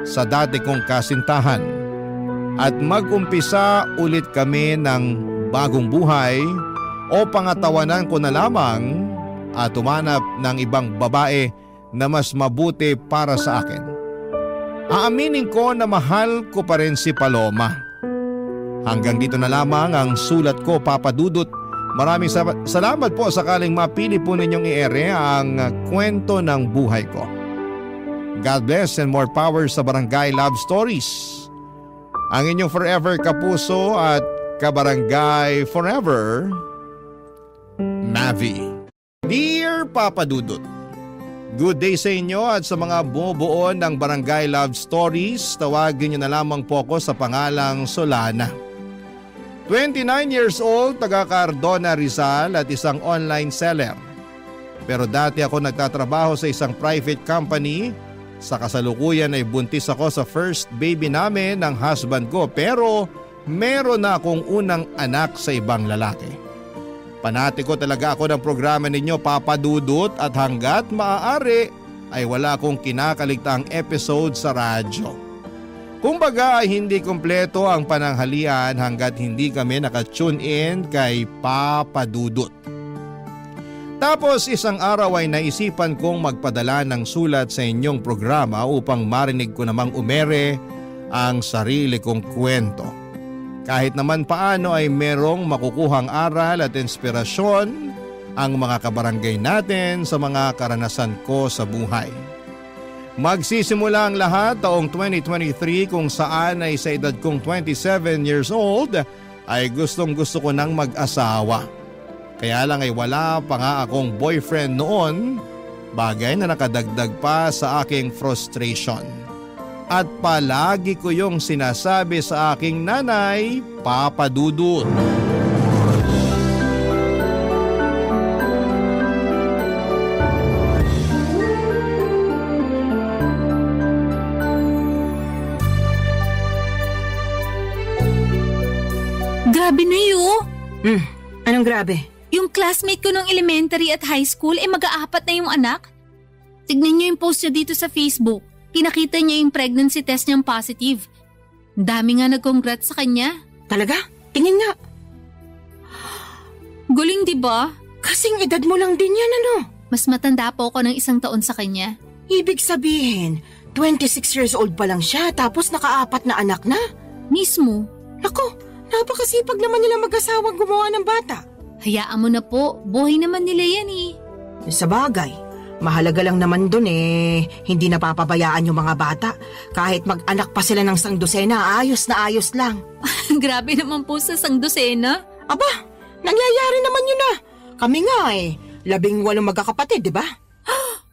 [SPEAKER 1] sa dati kong kasintahan at mag-umpisa ulit kami ng bagong buhay o pangatawanan ko na lamang at tumanap ng ibang babae na mas mabuti para sa akin. Aaminin ko na mahal ko pa rin si Paloma. Hanggang dito na lamang ang sulat ko, Papa Dudut. Maraming salamat po sakaling mapili po ninyong i-ere ang kwento ng buhay ko. God bless and more power sa Barangay Love Stories. Ang inyong forever kapuso at kabarangay forever, Mavi. Dear Papa Dudut, good day sa inyo at sa mga bumubuo ng Barangay Love Stories, tawagin niyo na lamang po ako sa pangalang Solana. 29 years old, taga Cardona, Rizal at isang online seller. Pero dati ako nagtatrabaho sa isang private company. Sa kasalukuyan ay buntis ako sa first baby namin ng husband ko, pero meron na akong unang anak sa ibang lalaki. Panatiko talaga ako ng programa ninyo, Papa Dudut, at hanggat maaari ay wala akong kinakaligtaang episode sa radyo. Kumbaga ay hindi kumpleto ang pananghalian hanggat hindi kami naka-tune in kay Papa Dudut. Tapos isang araw ay naisipan kong magpadala ng sulat sa inyong programa upang marinig ko namang umere ang sarili kong kwento. Kahit naman paano ay merong makukuhang aral at inspirasyon ang mga kabarangay natin sa mga karanasan ko sa buhay. Magsisimula ang lahat taong 2023 kung saan ay sa edad kong 27 years old ay gustong-gusto ko nang mag-asawa. Kaya lang ay wala pa nga akong boyfriend noon, bagay na nakadagdag pa sa aking frustration. At palagi ko yung sinasabi sa aking nanay, Papa Dudut.
[SPEAKER 3] Grabe na yun.
[SPEAKER 5] Anong grabe?
[SPEAKER 3] Yung classmate ko nung elementary at high school mag-aapat na yung anak. Tignan niyo yung post niya dito sa Facebook. Pinakita niya yung pregnancy test niyang positive. Dami nga nag-congrats sa kanya.
[SPEAKER 5] Talaga? Tingin nga.
[SPEAKER 3] Galing diba?
[SPEAKER 5] Kasing edad mo lang din yan, ano?
[SPEAKER 3] Mas matanda po ako ng 1 taon sa kanya.
[SPEAKER 5] Ibig sabihin, 26 years old pa lang siya tapos nakaapat na anak na?
[SPEAKER 3] Mismo.
[SPEAKER 5] Naku, napakasipag naman nila mag-asawang gumawa ng bata.
[SPEAKER 3] Hayaan mo na po, buhay naman nila yan eh.
[SPEAKER 5] Sa bagay, mahalaga lang naman dun hindi napapabayaan yung mga bata. Kahit mag-anak pa sila ng 100, ayos na ayos lang.
[SPEAKER 3] Grabe naman po sa 100.
[SPEAKER 5] Aba, nangyayari naman yun na. Kami nga 18 magkakapatid, di ba?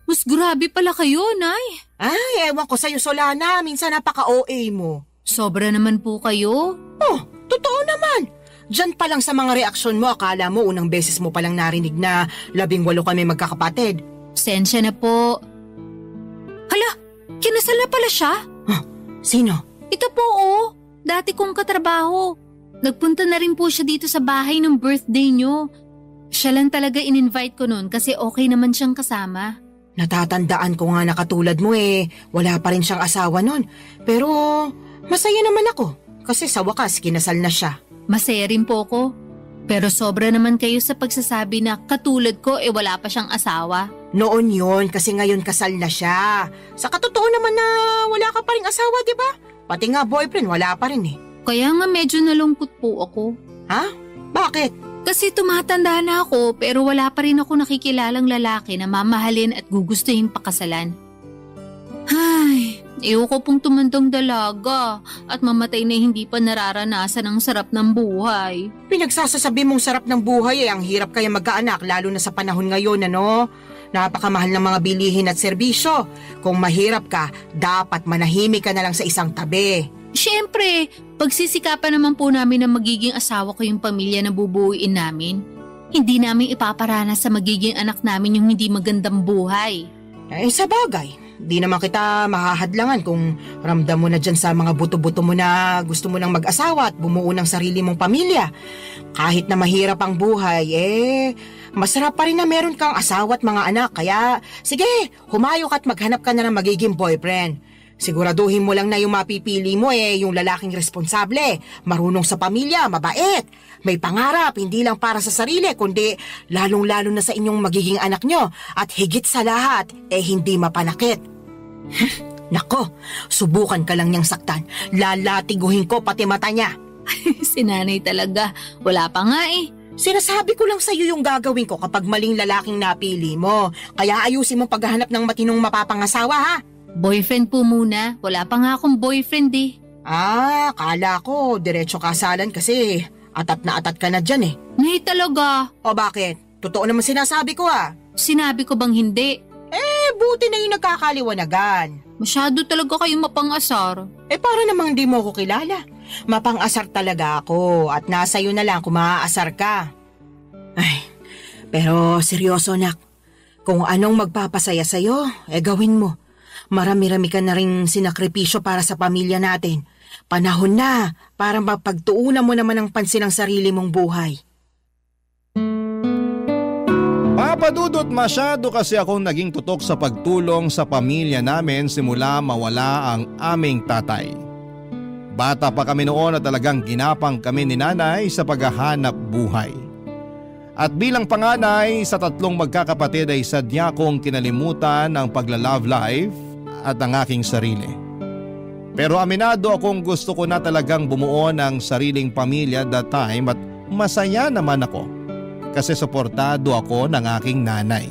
[SPEAKER 3] Mas grabe pala kayo, Nay.
[SPEAKER 5] Ay, ewan ko sa'yo, Solana. Minsan napaka-OA mo.
[SPEAKER 3] Sobra naman po kayo.
[SPEAKER 5] Oh, totoo naman. Diyan pa lang sa mga reaksyon mo, akala mo unang beses mo palang narinig na 18 kami magkakapatid.
[SPEAKER 3] Sensya na po. Hala, kinasal na pala siya?
[SPEAKER 5] Huh, sino?
[SPEAKER 3] Ito po dati kong katrabaho.
[SPEAKER 6] Nagpunta na rin po siya dito sa bahay ng birthday niyo. Siya lang talaga in-invite ko noon kasi okay naman siyang kasama.
[SPEAKER 5] Natatandaan ko nga na katulad mo wala pa rin siyang asawa nun. Pero masaya naman ako kasi sa wakas kinasal na siya.
[SPEAKER 6] Masaya rin po ko. Pero sobra naman kayo sa pagsasabi na katulad ko wala pa siyang asawa.
[SPEAKER 5] Noon yon kasi ngayon kasal na siya. Sa katotoo naman na wala ka pa rin asawa, di ba? Pati nga boyfriend wala pa rin
[SPEAKER 6] Kaya nga medyo nalungkot po ako.
[SPEAKER 5] Ha? Bakit?
[SPEAKER 6] Kasi tumatanda na ako pero wala pa rin ako nakikilalang lalaki na mamahalin at gugustuhin pakasalan. Ay, ayoko pong tumandang dalaga at mamatay na hindi pa nararanasan ang sarap ng buhay.
[SPEAKER 5] Pinagsasasabi mong sarap ng buhay ang hirap kaya magkaanak lalo na sa panahon ngayon Napakamahal ng mga bilihin at serbisyo. Kung mahirap ka, dapat manahimik ka na lang sa isang tabi.
[SPEAKER 6] Siyempre, pagsisikapan naman po namin na magiging asawa ko yung pamilya na bubuuin namin. Hindi namin ipaparanas sa magiging anak namin yung hindi magandang buhay.
[SPEAKER 5] Sa bagay, di naman kita mahahadlangan kung ramdam mo na dyan sa mga buto-buto mo na gusto mo nang mag-asawa at bumuo ng sarili mong pamilya. Kahit na mahirap ang buhay, masarap pa rin na meron kang asawa at mga anak. Kaya, sige, humayok at maghanap ka na ng magiging boyfriend. Siguraduhin mo lang na yung mapipili mo yung lalaking responsable, marunong sa pamilya, mabait, may pangarap, hindi lang para sa sarili, kundi lalong-lalo na sa inyong magiging anak nyo at higit sa lahat, hindi mapanakit. Nako, subukan ka lang niyang saktan, lalatiguhin ko pati mata niya.
[SPEAKER 6] Si nanay talaga, wala pa nga
[SPEAKER 5] Sinasabi ko lang sa'yo yung gagawin ko kapag maling lalaking napili mo, kaya ayusin mo paghahanap ng matinong mapapangasawa ha.
[SPEAKER 6] Boyfriend po muna. Wala pa nga akong boyfriend
[SPEAKER 5] Kala ko diretso kasalan kasi atat na atat ka na dyan
[SPEAKER 6] Nay talaga.
[SPEAKER 5] O bakit? Totoo naman sinasabi ko
[SPEAKER 6] Sinabi ko bang hindi?
[SPEAKER 5] Buti na yung nagkakaliwanagan.
[SPEAKER 6] Masyado talaga kayong mapangasar.
[SPEAKER 5] Para namang di mo ko kilala. Mapang-asar talaga ako at nasa iyo na lang kung maaasar ka. Pero seryoso nak, kung anong magpapasaya sa'yo, gawin mo. Marami-rami ka na rin sinakripisyo para sa pamilya natin. Panahon na para mapagtuunan mo naman ang pansin ng sarili mong buhay.
[SPEAKER 1] Papa Dudut, masyado kasi akong naging tutok sa pagtulong sa pamilya namin simula mawala ang aming tatay. Bata pa kami noon at talagang ginapang kami ni nanay sa paghahanap buhay. At bilang panganay sa 3 magkakapatid ay sadya kong kinalimutan ang pagla-love life at ang aking sarili. Pero aminado akong gusto ko na talagang bumuo ng sariling pamilya that time at masaya naman ako kasi suportado ako ng aking nanay.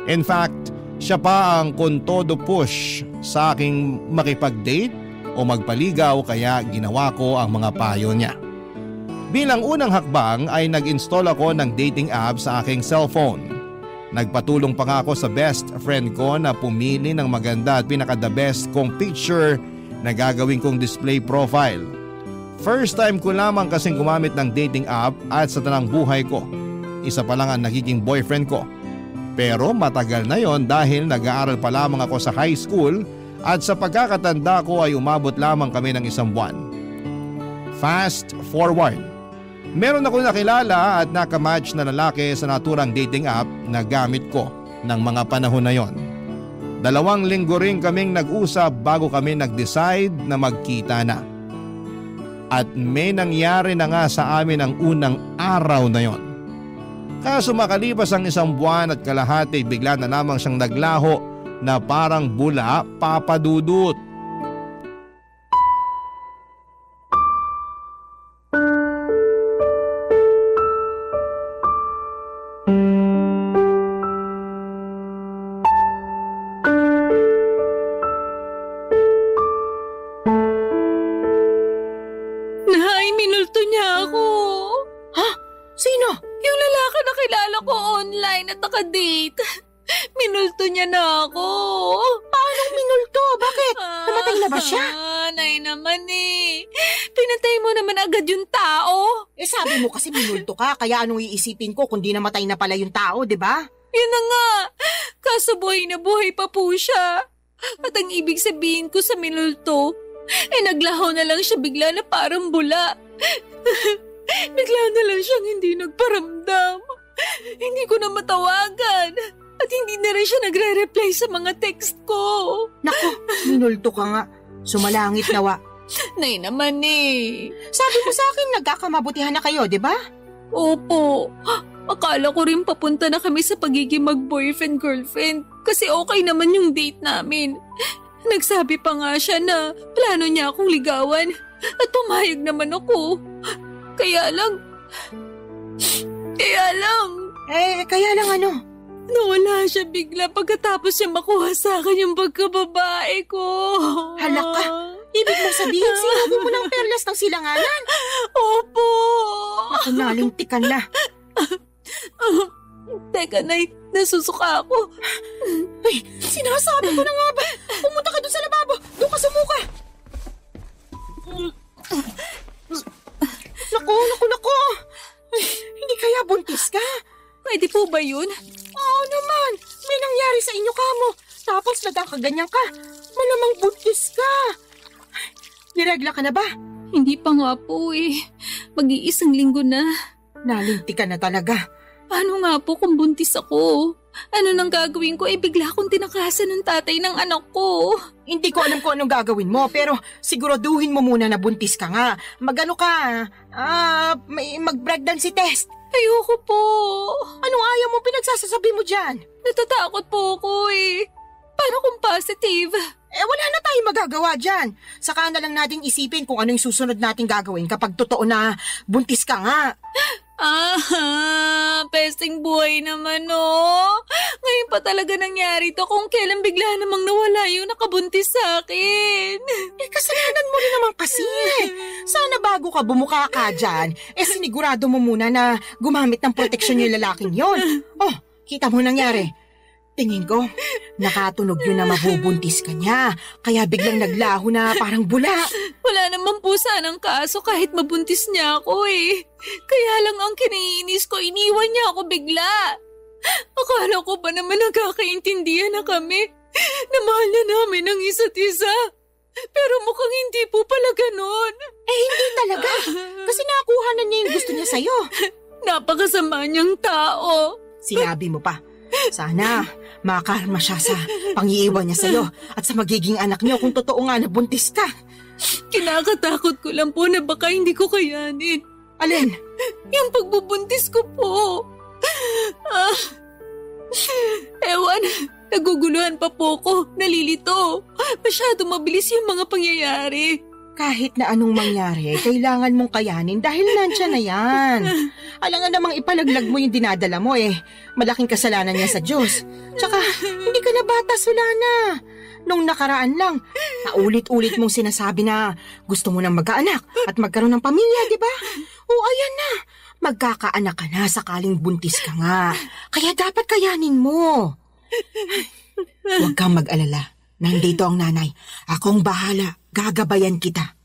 [SPEAKER 1] In fact, siya pa ang kontodo push sa aking makipag-date o magpaligaw kaya ginawa ko ang mga payo niya. Bilang unang hakbang ay nag-install ako ng dating app sa aking cellphone. Nagpatulong pa nga ako sa best friend ko na pumili ng maganda at pinaka-the best kong picture na gagawin kong display profile. First time ko lamang kasing gumamit ng dating app at sa tanang buhay ko, isa pa lang ang nagiging boyfriend ko. Pero matagal na yon dahil nag-aaral pa lamang ako sa high school at sa pagkakatanda ko ay umabot lamang kami ng 1 buwan. Fast forward. Meron ako nakilala at nakamatch na lalaki sa naturang dating app na gamit ko ng mga panahon na yon. 2 linggo rin kaming nag-usap bago kami nag-decide na magkita na. At may nangyari na nga sa amin ang unang araw na yon. Kaso makalipas ang 1 buwan at kalahati bigla na lamang siyang naglaho na parang bula, Papa Dudut.
[SPEAKER 6] Date. Minulto niya na ako.
[SPEAKER 5] Paano minulto? Bakit? Namatay na ba siya?
[SPEAKER 6] Nay naman Pinatay mo naman agad yung tao.
[SPEAKER 5] Sabi mo kasi minulto ka, kaya anong iisipin ko kung di namatay na pala yung tao, di ba?
[SPEAKER 6] Yun na nga. Kaso buhay na buhay pa po siya. At ang ibig sabihin ko sa minulto, naglaho na lang siya bigla na parang bula. Bigla na lang siyang hindi nagparamdam. Hindi ko na matawagan. At hindi na rin siya nagre-reply sa mga text ko.
[SPEAKER 5] Naku, minulto ka nga. Sumalangit nawa.
[SPEAKER 6] Nay naman eh.
[SPEAKER 5] Sabi mo sa akin, nagkakamabutihan na kayo, di ba?
[SPEAKER 6] Opo. Akala ko rin papunta na kami sa pagiging mag-boyfriend-girlfriend kasi okay naman yung date namin. Nagsabi pa nga siya na plano niya akong ligawan at pumayag naman ako. Kaya lang...
[SPEAKER 5] Kaya lang ano?
[SPEAKER 6] Nawala siya bigla pagkatapos niya makuha sa akin yung pagkababae ko.
[SPEAKER 5] Hala ka! Ibig mo sabihin, sinabi mo ng perlas ng silanganan?
[SPEAKER 6] Opo!
[SPEAKER 5] Ako nalintikan na.
[SPEAKER 6] Teka, Nay, nasusuka ako.
[SPEAKER 5] Ay, sinasabi ko na nga ba? Pumunta ka doon sa lababo. Doon ka sumuka. Naku. Ay, hindi kaya buntis ka?
[SPEAKER 6] Pwede po ba yun?
[SPEAKER 5] Oo naman. May nangyari sa inyo kamo. Tapos nagkakaganyan ka. Malamang buntis ka. Niregla ka na ba?
[SPEAKER 6] Hindi pa nga po eh. Mag-iisang linggo na.
[SPEAKER 5] Nalinti ka na talaga.
[SPEAKER 6] Paano nga po kung buntis ako? Ano nang gagawin ko? Bigla akong tinakasan ng tatay ng anak ko.
[SPEAKER 5] Hindi ko alam kung anong gagawin mo, pero siguraduhin mo muna na buntis ka nga. Mag-ano ka? Mag-pregnancy test.
[SPEAKER 6] Ayoko po.
[SPEAKER 5] Anong ayaw mo pinagsasasabi mo dyan?
[SPEAKER 6] Natatakot po ako eh. Paano kung positive?
[SPEAKER 5] Wala na tayong magagawa dyan. Saka na lang natin isipin kung ano yung susunod nating gagawin kapag totoo na buntis ka nga.
[SPEAKER 6] Pesting buhay naman Ngayon pa talaga nangyari to kung kailan bigla namang nawala yung nakabuntis sa akin.
[SPEAKER 5] Kasalanan mo rin naman kasi. Sana bago ka bumuka ka dyan, sinigurado mo muna na gumamit ng proteksyon yung lalaking yon. Oh, kita mo nangyari. Tingin ko, nakatunog yun na mabubuntis ka niya. Kaya biglang naglaho na parang bula.
[SPEAKER 6] Wala naman po sanang kaso kahit mabuntis niya ako eh. Kaya lang ang kinaiinis ko, iniwan niya ako bigla. Akala ko ba naman nagkakaintindihan na kami? Na mahal na namin ang isa't isa. Pero mukhang hindi po pala ganun.
[SPEAKER 5] Hindi talaga. Kasi nakuha na niya yung gusto niya sa'yo.
[SPEAKER 6] Napakasama niyang tao.
[SPEAKER 5] Sinabi mo pa. Sana makarma siya sa pang-iiwan niya sa'yo at sa magiging anak niyo kung totoo nga na buntis ka.
[SPEAKER 6] Kinakatakot ko lang po na baka hindi ko kayanin.
[SPEAKER 5] Alin?
[SPEAKER 6] Yung pagbubuntis ko po. Ewan, naguguluhan pa po ko, nalilito. Masyado mabilis yung mga pangyayari.
[SPEAKER 5] Kahit na anong mangyari, kailangan mong kayanin dahil nandiyan na yan. Alangan namang ipalaglag mo yung dinadala mo Malaking kasalanan niya sa Diyos. Tsaka, hindi ka na batas, wala na. Nung nakaraan lang, naulit-ulit mong sinasabi na gusto mo nang magkaanak at magkaroon ng pamilya, di ba? O ayan na, magkakaanak ka na sakaling buntis ka nga. Kaya dapat kayanin mo. Huwag kang mag-alala. Nandito ang nanay. Akong bahala. Gagabayan kita.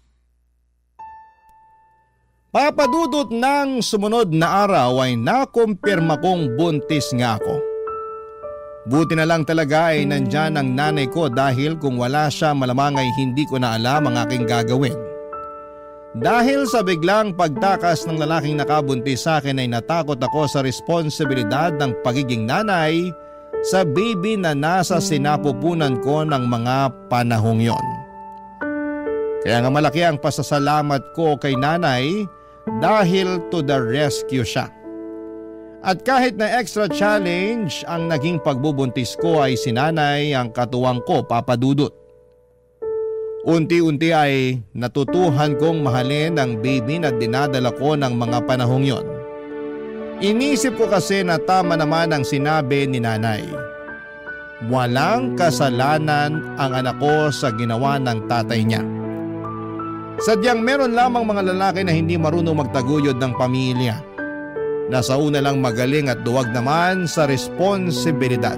[SPEAKER 1] Papadudot ng sumunod na araw ay nakumpirma kong buntis nga ako. Buti na lang talaga ay nandyan ang nanay ko dahil kung wala siya malamang ay hindi ko na alam ang aking gagawin. Dahil sa biglang pagtakas ng lalaking nakabuntis sa akin ay natakot ako sa responsibilidad ng pagiging nanay sa baby na nasa sinapupunan ko ng mga panahong yon. Kaya nga malaki ang pasasalamat ko kay nanay dahil to the rescue siya. At kahit na extra challenge ang naging pagbubuntis ko ay si nanay ang katuwang ko, Papa Dudut. Unti-unti ay natutuhan kong mahalin ang baby na dinadala ko ng mga panahong yon. Inisip ko kasi na tama naman ang sinabi ni nanay. Walang kasalanan ang anak ko sa ginawa ng tatay niya. Sadyang meron lamang mga lalaki na hindi marunong magtaguyod ng pamilya. Nasa una lang magaling at duwag naman sa responsibilidad.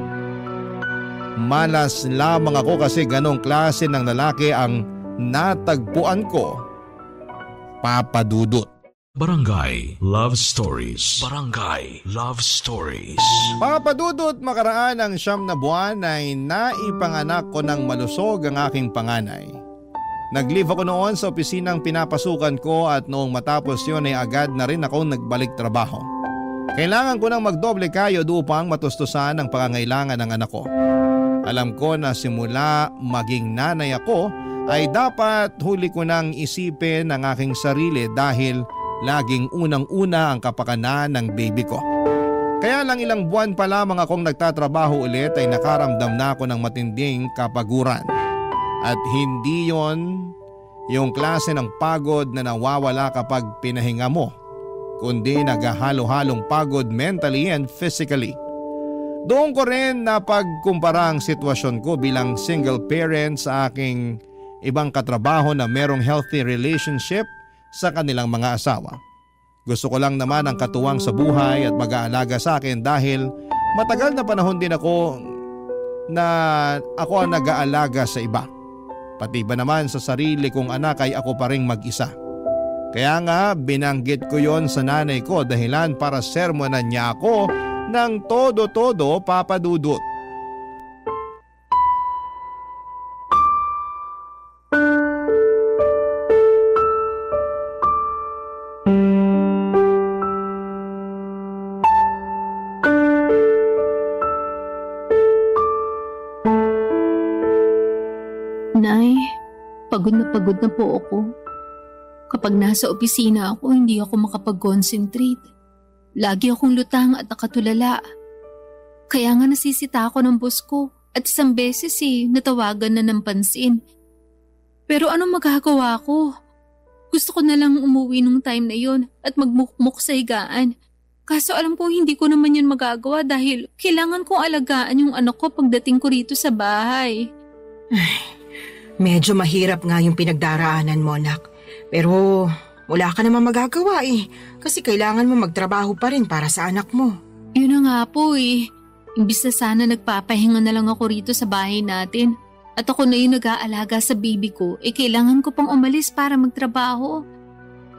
[SPEAKER 1] Malas lamang ako kasi ganong klase ng lalaki ang natagpuan ko, Papa Dudut.
[SPEAKER 4] Barangay Love Stories. Barangay Love Stories.
[SPEAKER 1] Papa Dudut, makaraan ng 9 na buwan ay naipanganak ko ng malusog ang aking panganay. Nag-leave ako noon sa opisinang pinapasukan ko at noong matapos yun ay agad na rin ako nagbalik trabaho. Kailangan ko nang magdoble kayod upang matustusan ang pangangailangan ng anak ko. Alam ko na simula maging nanay ako ay dapat huli ko nang isipin ang aking sarili dahil laging unang-una ang kapakanan ng baby ko. Kaya lang ilang buwan pa lamang akong nagtatrabaho ulit ay nakaramdam na ako ng matinding kapaguran. At hindi yon yung klase ng pagod na nawawala kapag pinahinga mo, kundi naghahalo-halong pagod mentally and physically. Doon ko rin napagkumpara ang sitwasyon ko bilang single parent sa aking ibang katrabaho na merong healthy relationship sa kanilang mga asawa. Gusto ko lang naman ang katuwang sa buhay at mag-aalaga sa akin dahil matagal na panahon din ako ang nag-aalaga sa iba. Pati ba naman sa sarili kong anak ay ako pa ring mag-isa. Kaya nga binanggit ko yon sa nanay ko dahilan para sermonan niya ako ng todo-todo, Papa Dudut.
[SPEAKER 6] Nay, pagod na po ako. Kapag nasa opisina ako, hindi ako makapag-concentrate. Lagi akong lutang at nakatulala. Kaya nga nasisita ako ng boss ko at isang beses natawagan na ng pansin. Pero anong magagawa ko? Gusto ko na lang umuwi nung time na yon at magmukmuk sa higaan. Kaso alam ko hindi ko naman yun magagawa dahil kailangan kong alagaan yung anak ko pagdating ko rito sa bahay.
[SPEAKER 5] Medyo mahirap nga yung pinagdaraanan mo, anak. Pero wala ka naman magagawa kasi kailangan mo magtrabaho pa rin para sa anak mo.
[SPEAKER 6] Yun na nga po Imbis na sana nagpapahinga na lang ako rito sa bahay natin at ako na yung nag-aalaga sa baby ko, kailangan ko pang umalis para magtrabaho.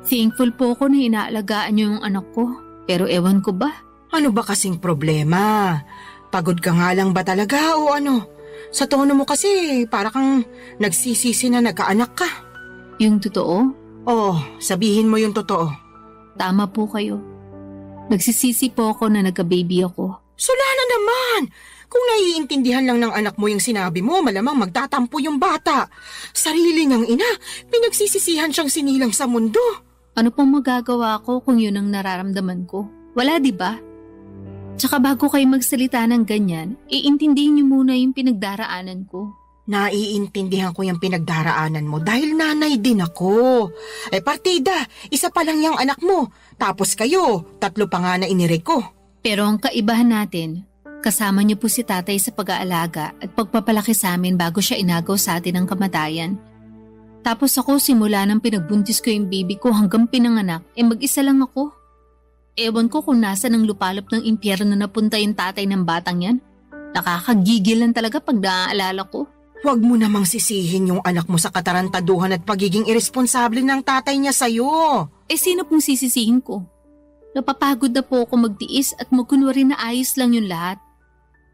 [SPEAKER 6] Thankful po ako na inaalagaan niyo yung anak ko. Pero ewan ko ba?
[SPEAKER 5] Ano ba kasing problema? Pagod ka nga lang ba talaga o ano? Sa tono mo kasi para kang nagsisisi na nagkaanak ka.
[SPEAKER 6] Yung totoo?
[SPEAKER 5] Oo, sabihin mo yung totoo.
[SPEAKER 6] Tama po kayo. Nagsisisi po ako na nagka-baby ako.
[SPEAKER 5] Sula na naman! Kung naiintindihan lang ng anak mo yung sinabi mo, malamang magtatampo yung bata. Sarili niyang ina, pinagsisisihan siyang sinilang sa mundo.
[SPEAKER 6] Ano pong magagawa ko kung yun ang nararamdaman ko? Wala, di ba? Tsaka bago kayo magsalita ng ganyan, iintindihin niyo muna yung pinagdaraanan ko.
[SPEAKER 5] Naiintindihan ko yung pinagdaraanan mo dahil nanay din ako. Partida, isa pa lang yung anak mo. Tapos kayo, 3 pa nga na inire ko.
[SPEAKER 6] Pero ang kaibahan natin, kasama niyo po si tatay sa pag-aalaga at pagpapalaki sa amin bago siya inagaw sa atin ng kamatayan. Tapos ako simula nang pinagbuntis ko yung baby ko hanggang pinanganak, mag-isa lang ako. Ewan ko kung nasa ng lupalop ng impyerno na napunta yung tatay ng batang yan. Nakakagigil lang talaga pag naaalala ko.
[SPEAKER 5] Huwag mo namang sisihin yung anak mo sa katarantaduhan at pagiging irresponsable ng tatay niya sa'yo.
[SPEAKER 6] Sino pong sisisihin ko? Napapagod na po ako magtiis at magkunwari na ayos lang yung lahat.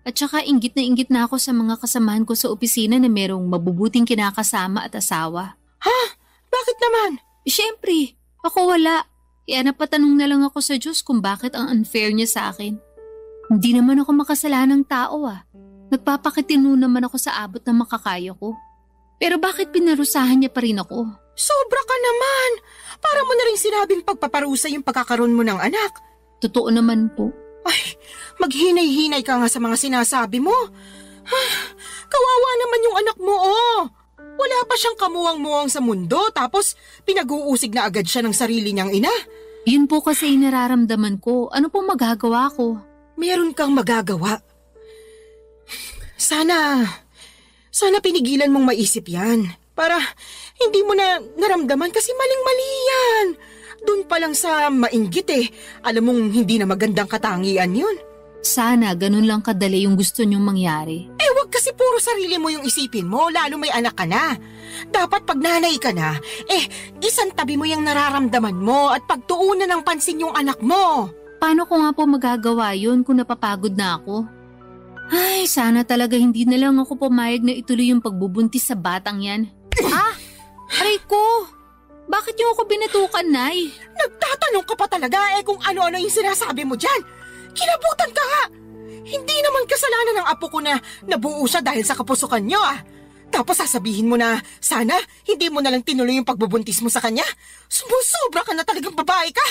[SPEAKER 6] At saka inggit na ako sa mga kasamahan ko sa opisina na merong mabubuting kinakasama at asawa.
[SPEAKER 5] Ha? Bakit naman?
[SPEAKER 6] Siyempre, ako wala. Kaya napatanong na lang ako sa Diyos kung bakit ang unfair niya sa akin. Hindi naman ako makasalanang tao Nagpapakitino naman ako sa abot na makakaya ko. Pero bakit pinarusahan niya pa rin ako?
[SPEAKER 5] Sobra ka naman! Para mo na rin sinabing pagpaparusa yung pagkakaroon mo ng anak.
[SPEAKER 6] Totoo naman po.
[SPEAKER 5] Ay, maghinay-hinay ka nga sa mga sinasabi mo. Kawawa naman yung anak mo Wala pa siyang kamuwang-muwang sa mundo tapos pinag-uusig na agad siya ng sarili niyang ina.
[SPEAKER 6] Yun po kasi nararamdaman ko. Ano po magagawa ko?
[SPEAKER 5] Meron kang magagawa. Sana pinigilan mong maisip yan. Para hindi mo na naramdaman kasi maling-mali yan. Doon pa lang sa mainggit alam mong hindi na magandang katangian yun.
[SPEAKER 6] Sana ganun lang kadali yung gusto niyong mangyari.
[SPEAKER 5] Wag kasi puro sarili mo yung isipin mo, lalo may anak ka na. Dapat pag nanay ka na, isantabi mo yung nararamdaman mo at pagtuunan ng pansin yung anak mo.
[SPEAKER 6] Paano ko nga po magagawa yun kung napapagod na ako? Ay, sana talaga hindi na lang ako pumayag na ituloy yung pagbubuntis sa batang yan. Aray ko! Bakit niyo ako binatukan, Nay?
[SPEAKER 5] Nagtatanong ka pa talaga kung ano-ano yung sinasabi mo dyan. Kinabutan ka nga. Hindi naman kasalanan ng apo ko na nabuo siya dahil sa kapusukan niyo Tapos sasabihin mo na sana hindi mo na lang tinuloy yung pagbubuntis mo sa kanya. Sumusobra ka na talagang babae ka.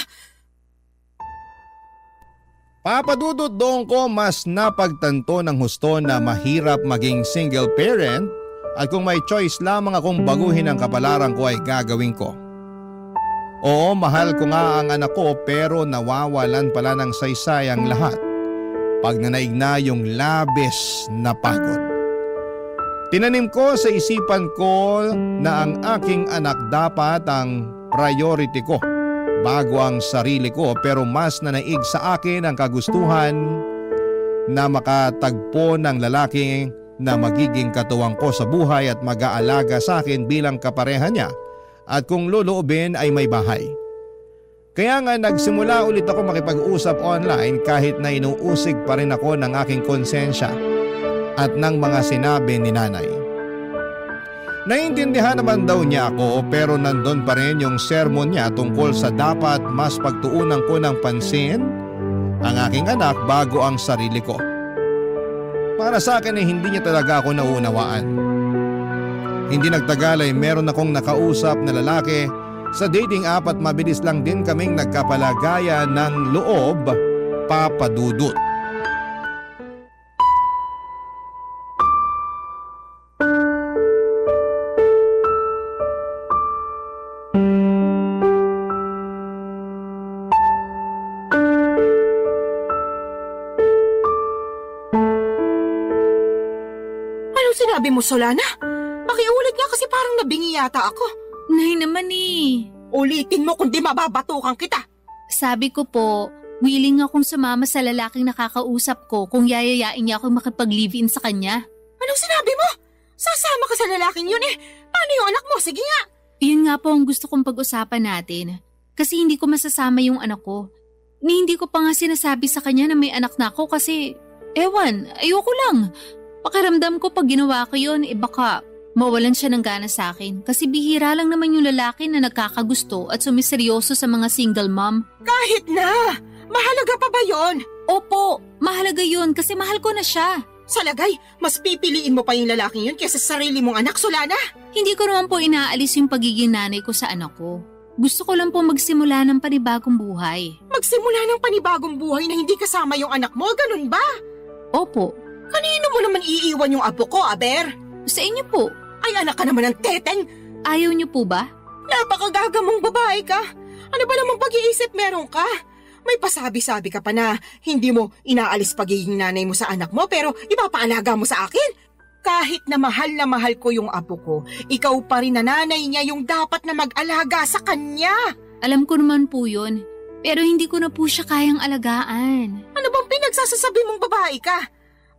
[SPEAKER 1] Papadudot doon ko mas napagtanto ng husto na mahirap maging single parent at kung may choice lamang akong baguhin ang kapalaran ko ay gagawin ko. Oo, mahal ko nga ang anak ko pero nawawalan pala ng saysay ang lahat pag nanaig na yung labis na pagod. Tinanim ko sa isipan ko na ang aking anak dapat ang priority ko bago ang sarili ko pero mas nanaig sa akin ang kagustuhan na makatagpo ng lalaki na magiging katuwang ko sa buhay at mag-aalaga sa akin bilang kapareha niya at kung loloobin ay may bahay. Kaya nga nagsimula ulit ako makipag-usap online kahit na inuusig pa rin ako ng aking konsensya at ng mga sinabi ni nanay. Naiintindihan naman daw niya ako pero nandun pa rin yung sermon niya tungkol sa dapat mas pagtuunan ko ng pansin ang aking anak bago ang sarili ko. Para sa akin ay hindi niya talaga ako nauunawaan. Hindi nagtagal ay meron akong nakausap na lalaki sa dating app at mabilis lang din kaming nagkapalagayan ng loob, papadudot.
[SPEAKER 5] Anong sinabi mo, Solana? Pakiulit nga kasi parang nabingi yata ako.
[SPEAKER 6] Nay naman
[SPEAKER 5] Ulitin mo kundi mababatukan kita.
[SPEAKER 6] Sabi ko po, willing akong sumama sa lalaking nakakausap ko kung yayayain niya akong makipag-live-in sa kanya.
[SPEAKER 5] Anong sinabi mo? Sasama ka sa lalaking yun Paano yung anak mo? Sige nga.
[SPEAKER 6] Yun nga po ang gusto kong pag-usapan natin. Kasi hindi ko masasama yung anak ko. Hindi ko pa nga sinasabi sa kanya na may anak na ako kasi, ayoko lang. Pakiramdam ko pag ginawa ko yun, baka mawalan siya ng gana sa akin kasi bihira lang naman yung lalaki na nagkakagusto at sumiseryoso sa mga single mom.
[SPEAKER 5] Kahit na! Mahalaga pa ba yon?
[SPEAKER 6] Opo, mahalaga yun kasi mahal ko na siya.
[SPEAKER 5] Sa lagay, mas pipiliin mo pa yung lalaking yun kaysa sarili mong anak, Solana.
[SPEAKER 6] Hindi ko naman po inaalis yung pagiging nanay ko sa anak ko. Gusto ko lang po magsimula ng panibagong buhay.
[SPEAKER 5] Magsimula ng panibagong buhay na hindi kasama yung anak mo, ganun ba?
[SPEAKER 6] Opo.
[SPEAKER 5] Kanino mo naman iiwan yung apo ko, Aber?
[SPEAKER 6] Sa inyo po.
[SPEAKER 5] Ay, anak ka naman ng teteng!
[SPEAKER 6] Ayaw niyo po ba?
[SPEAKER 5] Napakagaga mong babae ka! Ano ba namang pag-iisip meron ka? May pasabi-sabi ka pa na hindi mo inaalis pagiging nanay mo sa anak mo pero ipapaalaga mo sa akin. Kahit na mahal ko yung apo ko, ikaw pa rin na nanay niya yung dapat na mag-alaga sa kanya.
[SPEAKER 6] Alam ko naman po yun, pero hindi ko na po siya kayang alagaan.
[SPEAKER 5] Ano bang pinagsasasabi mong babae ka?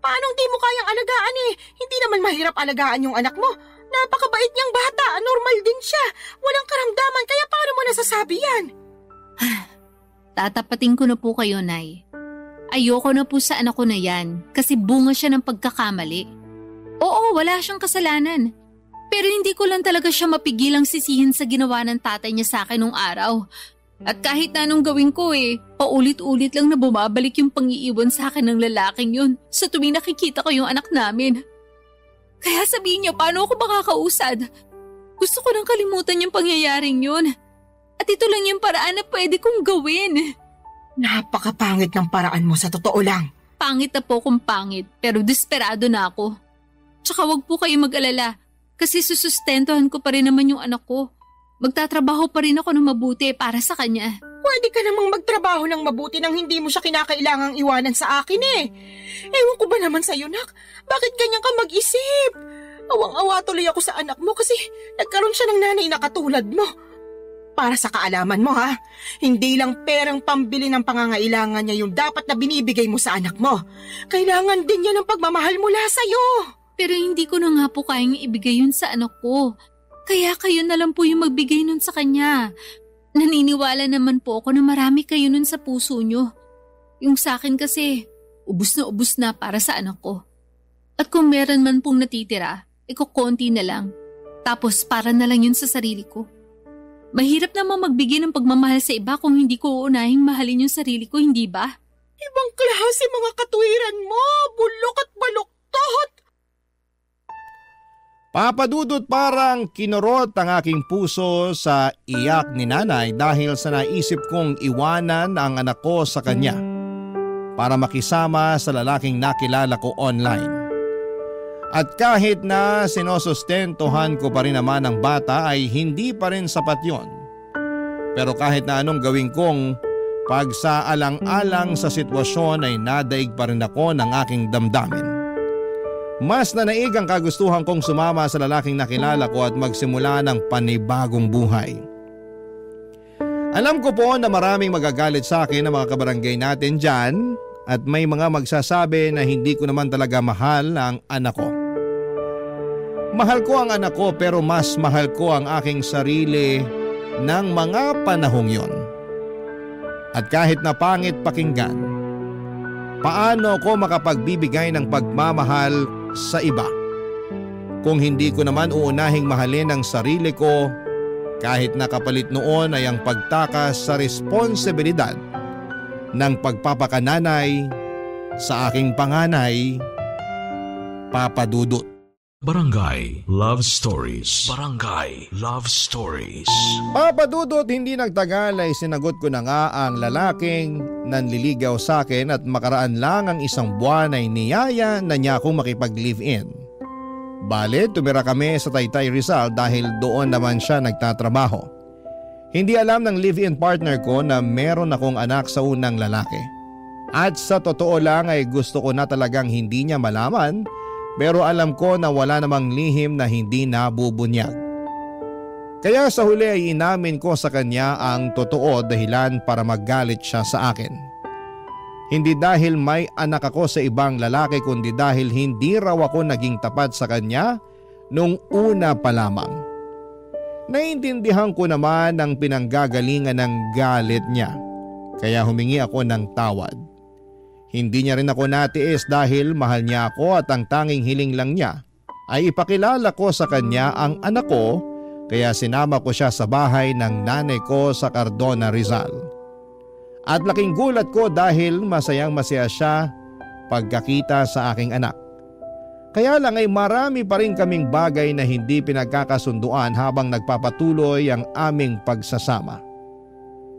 [SPEAKER 5] Paano hindi mo kayang alagaan Hindi naman mahirap alagaan yung anak mo. Napakabait niyang bata, normal din siya. Walang karamdaman, kaya paano mo nasasabi yan?
[SPEAKER 6] Tatapatin ko na po kayo, Nay. Ayoko na po sa anak ko na yan kasi bunga siya ng pagkakamali. Oo, wala siyang kasalanan. Pero hindi ko lang talaga siya mapigilang sisihin sa ginawa ng tatay niya sa akin nung araw. At kahit na anong gawin ko paulit-ulit lang na bumabalik yung pang-iiwan sa akin ng lalaking yun sa tuwing nakikita ko yung anak namin. Kaya sabihin niya, paano ako makakausad? Gusto ko nang kalimutan yung pangyayaring yun. At ito lang yung paraan na pwede kong gawin.
[SPEAKER 5] Napakapangit ng paraan mo sa totoo lang.
[SPEAKER 6] Pangit na po kung pangit, pero desperado na ako. Tsaka wag po kayo mag-alala, kasi susustentuhan ko pa rin naman yung anak ko. Magtatrabaho pa rin ako ng mabuti para sa kanya.
[SPEAKER 5] Pwede ka namang magtrabaho ng mabuti nang hindi mo siya kinakailangang iwanan sa akin Ewan ko ba naman sa'yo, nak? Bakit ganyan ka mag-isip? Awang-awa tuloy ako sa anak mo kasi nagkaroon siya ng nanay na katulad mo. Para sa kaalaman mo hindi lang perang pambili ng pangangailangan niya yung dapat na binibigay mo sa anak mo. Kailangan din niya ng pagmamahal mula sa'yo.
[SPEAKER 6] Pero hindi ko na nga po kayang ibigay yun sa anak ko. Kaya kayo na lang po yung magbigay nun sa kanya. Naniniwala naman po ako na marami kayo nun sa puso nyo. Yung sa akin kasi, ubus na para sa anak ko. At kung meron man pong natitira, konti na lang. Tapos para na lang yun sa sarili ko. Mahirap naman magbigay ng pagmamahal sa iba kung hindi ko uunahing mahalin yung sarili ko, hindi ba?
[SPEAKER 5] Ibang klase mga katwiran mo, bulok at baluktot.
[SPEAKER 1] Papa Dudut, parang kinurot ang aking puso sa iyak ni nanay dahil sa naisip kong iwanan ang anak ko sa kanya para makisama sa lalaking nakilala ko online. At kahit na sinosustentuhan ko pa rin naman ang bata ay hindi pa rin sapat yon. Pero kahit na anong gawin kong pagsaalang-alang sa sitwasyon ay nadaig pa rin ako ng aking damdamin. Mas nanaig ang kagustuhan kong sumama sa lalaking nakilala ko at magsimula ng panibagong buhay. Alam ko po na maraming magagalit sa akin ng mga kabarangay natin dyan at may mga magsasabi na hindi ko naman talaga mahal ang anak ko. Mahal ko ang anak ko pero mas mahal ko ang aking sarili ng mga panahong yon. At kahit na pangit pakinggan, paano ko makapagbibigay ng pagmamahal sa iba kung hindi ko naman uunahing mahalin ang sarili ko kahit na kapalit noon ay ang pagtakas sa responsibilidad ng pagpapakananay sa aking panganay, Papa Dudut.
[SPEAKER 4] Barangay Love Stories. Barangay Love Stories.
[SPEAKER 1] Papa Dudut, hindi nagtagal ay sinagot ko na nga ang lalaking nanliligaw sa akin at makaraan lang ang isang buwan ay niyaya na niya akong makipag-live-in. Bale, tumira kami sa Taytay Rizal dahil doon naman siya nagtatrabaho. Hindi alam ng live-in partner ko na meron akong anak sa unang lalaki. At sa totoo lang ay gusto ko na talagang hindi niya malaman. Pero alam ko na wala namang lihim na hindi nabubunyag. Kaya sa huli ay inamin ko sa kanya ang totoo dahilan para maggalit siya sa akin. Hindi dahil may anak ako sa ibang lalaki kundi dahil hindi raw ako naging tapat sa kanya nung una pa lamang. Naiintindihan ko naman ang pinanggagalingan ng galit niya. Kaya humingi ako ng tawad. Hindi niya rin ako natiis dahil mahal niya ako at ang tanging hiling lang niya ay ipakilala ko sa kanya ang anak ko kaya sinama ko siya sa bahay ng nanay ko sa Cardona, Rizal. At laking gulat ko dahil masayang masaya siya pagkakita sa aking anak. Kaya lang ay marami pa rin kaming bagay na hindi pinagkakasunduan habang nagpapatuloy ang aming pagsasama.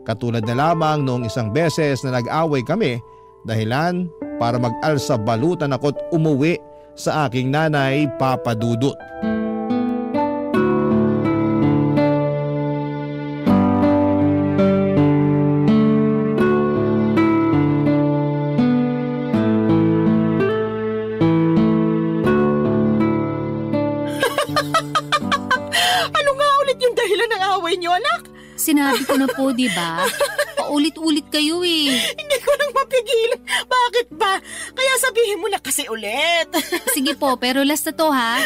[SPEAKER 1] Katulad na lamang noong isang beses na nag-away kami dahilan para mag-alsa balutan ako't umuwi sa aking nanay, Papa Dudut.
[SPEAKER 5] Ano nga ulit yung dahilan ng away niyo, anak?
[SPEAKER 6] Sinabi ko na po, di ba? Paulit-ulit kayo eh.
[SPEAKER 5] Hindi ko nang mapigilan. Bakit ba? Kaya sabihin mo na kasi ulit.
[SPEAKER 6] Sige po, pero last na to ha.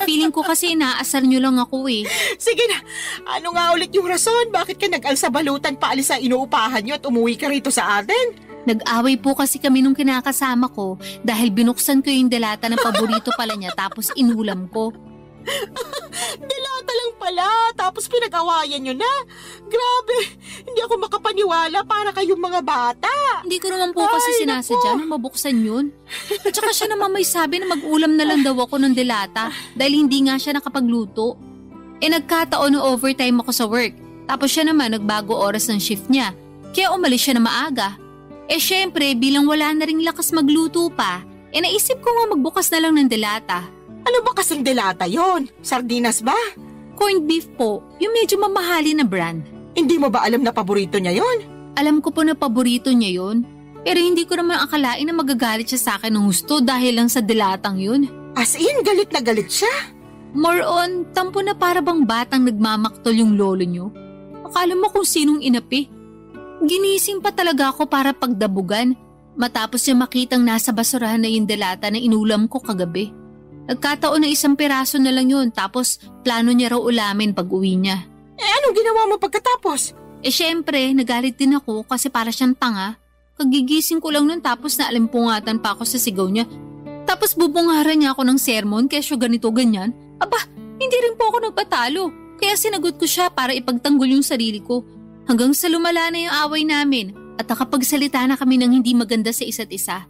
[SPEAKER 6] Feeling ko kasi inaasar nyo lang ako eh.
[SPEAKER 5] Sige na, ano nga ulit yung rason? Bakit ka nag-alsa balutan paalis sa inuupahan nyo at umuwi ka rito sa atin?
[SPEAKER 6] Nag-away po kasi kami nung kinakasama ko dahil binuksan ko yung delata ng paborito pala niya tapos inulam ko.
[SPEAKER 5] Dilata lang pala, tapos pinag-awayan nyo na. Grabe, hindi ako makapaniwala para kayong mga bata.
[SPEAKER 6] Hindi ko naman po kasi sinasadya nang mabuksan yun. At saka siya naman may sabi na mag-ulam na lang daw ako ng delata dahil hindi nga siya nakapagluto. Nagkataon na overtime ako sa work. Tapos siya naman nagbago oras ng shift niya. Kaya umalis siya na maaga. Syempre bilang wala na ring lakas magluto pa, naisip ko nga magbukas na lang ng delata.
[SPEAKER 5] Ano ba kasing delata yon? Sardinas ba?
[SPEAKER 6] Corned beef po, yung medyo mamahali na brand.
[SPEAKER 5] Hindi mo ba alam na paborito niya yon?
[SPEAKER 6] Alam ko po na paborito niya yon, pero hindi ko naman akalain na magagalit siya sa akin ng gusto dahil lang sa delatang yun.
[SPEAKER 5] As in, galit na galit siya?
[SPEAKER 6] More on, tampo na para bang batang nagmamaktol yung lolo niyo. Akala mo kung sinong inapi. Ginising pa talaga ako para pagdabugan, matapos niya makitang nasa basurahan na yung delata na inulam ko kagabi. Nagkataon na isang piraso na lang yun tapos plano niya raw ulamin pag uwi niya.
[SPEAKER 5] Anong ginawa mo pagkatapos?
[SPEAKER 6] Syempre, nagalit din ako kasi para siyang tanga. Kagigising ko lang nun tapos naalimpungatan pa ako sa sigaw niya. Tapos bubungaran niya ako ng sermon kesyo ganito ganyan. Aba, Hindi rin po ako nagpatalo. Kaya sinagot ko siya para ipagtanggol yung sarili ko. Hanggang sa lumala na yung away namin at nakapagsalita na kami ng hindi maganda sa isa't isa.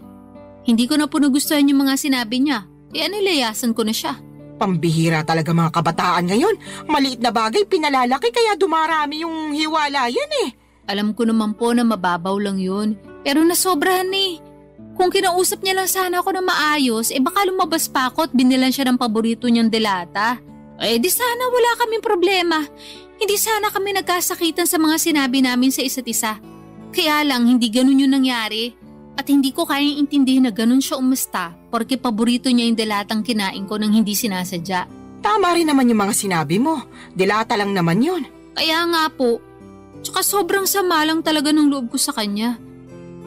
[SPEAKER 6] Hindi ko na po nagustuhan yung mga sinabi niya. Kaya nilayasan ko na siya.
[SPEAKER 5] Pambihira talaga mga kabataan ngayon. Maliit na bagay pinalalaki kaya dumarami yung hiwalayan eh.
[SPEAKER 6] Alam ko naman po na mababaw lang yun. Pero nasobrahan eh. Kung kinausap niya lang sana ako na maayos, baka lumabas pa ako at binilan siya ng paborito niyang delata. Di sana wala kaming problema. Hindi sana kami nagkasakitan sa mga sinabi namin sa isa't isa. Kaya lang hindi ganun yung nangyari. At hindi ko kayang intindihin na ganun siya umusta porque paborito niya yung delatang kinain ko nang hindi sinasadya.
[SPEAKER 5] Tama rin naman yung mga sinabi mo. Delata lang naman yun.
[SPEAKER 6] Kaya nga po. Tsaka sobrang sama lang talaga ng loob ko sa kanya.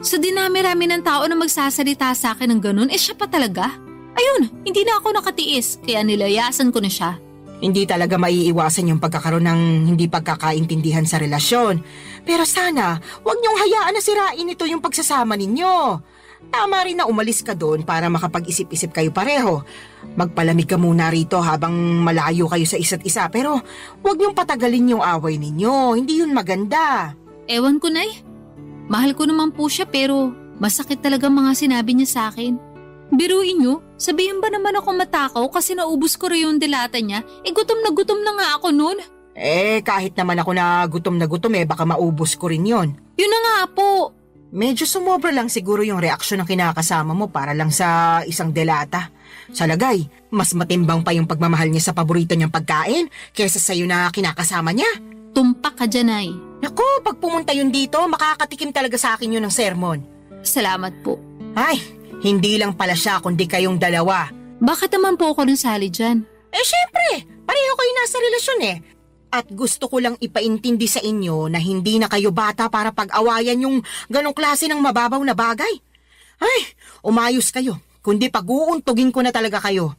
[SPEAKER 6] Sa dinami-rami ng tao na magsasalita sa akin ng ganun, siya pa talaga. Ayun, hindi na ako nakatiis kaya nilayasan ko na siya.
[SPEAKER 5] Hindi talaga maiiwasan yung pagkakaroon ng hindi pagkakaintindihan sa relasyon. Pero sana, huwag niyong hayaan na sirain ito yung pagsasama ninyo. Tama rin na umalis ka doon para makapag-isip-isip kayo pareho. Magpalamig ka muna rito habang malayo kayo sa isa't isa pero huwag niyong patagalin yung away ninyo. Hindi yun maganda.
[SPEAKER 6] Ewan ko, Nay. Mahal ko naman po siya pero masakit talaga mga sinabi niya sa akin. Biruin niyo, sabihin ba naman ako matakaw kasi naubos ko rin yung delata niya? Gutom na nga ako noon.
[SPEAKER 5] Kahit naman ako na gutom baka maubos ko rin yon.
[SPEAKER 6] Yun na nga po.
[SPEAKER 5] Medyo sumobra lang siguro yung reaksyon ng kinakasama mo para lang sa isang delata. Sa lagay, mas matimbang pa yung pagmamahal niya sa paborito niyang pagkain kaysa sa'yo na kinakasama niya.
[SPEAKER 6] Tumpak ka dyan, Ay.
[SPEAKER 5] Naku, pag pumunta yun dito, makakatikim talaga sa akin yun ng sermon.
[SPEAKER 6] Salamat po.
[SPEAKER 5] Ay, hindi lang pala siya kundi kayong dalawa.
[SPEAKER 6] Bakit naman po ako nasali dyan?
[SPEAKER 5] Syempre, pareho kayo nasa relasyon At gusto ko lang ipaintindi sa inyo na hindi na kayo bata para pag-awayan yung ganong klase ng mababaw na bagay. Ay, umayos kayo, kundi pag-uuntugin ko na talaga kayo.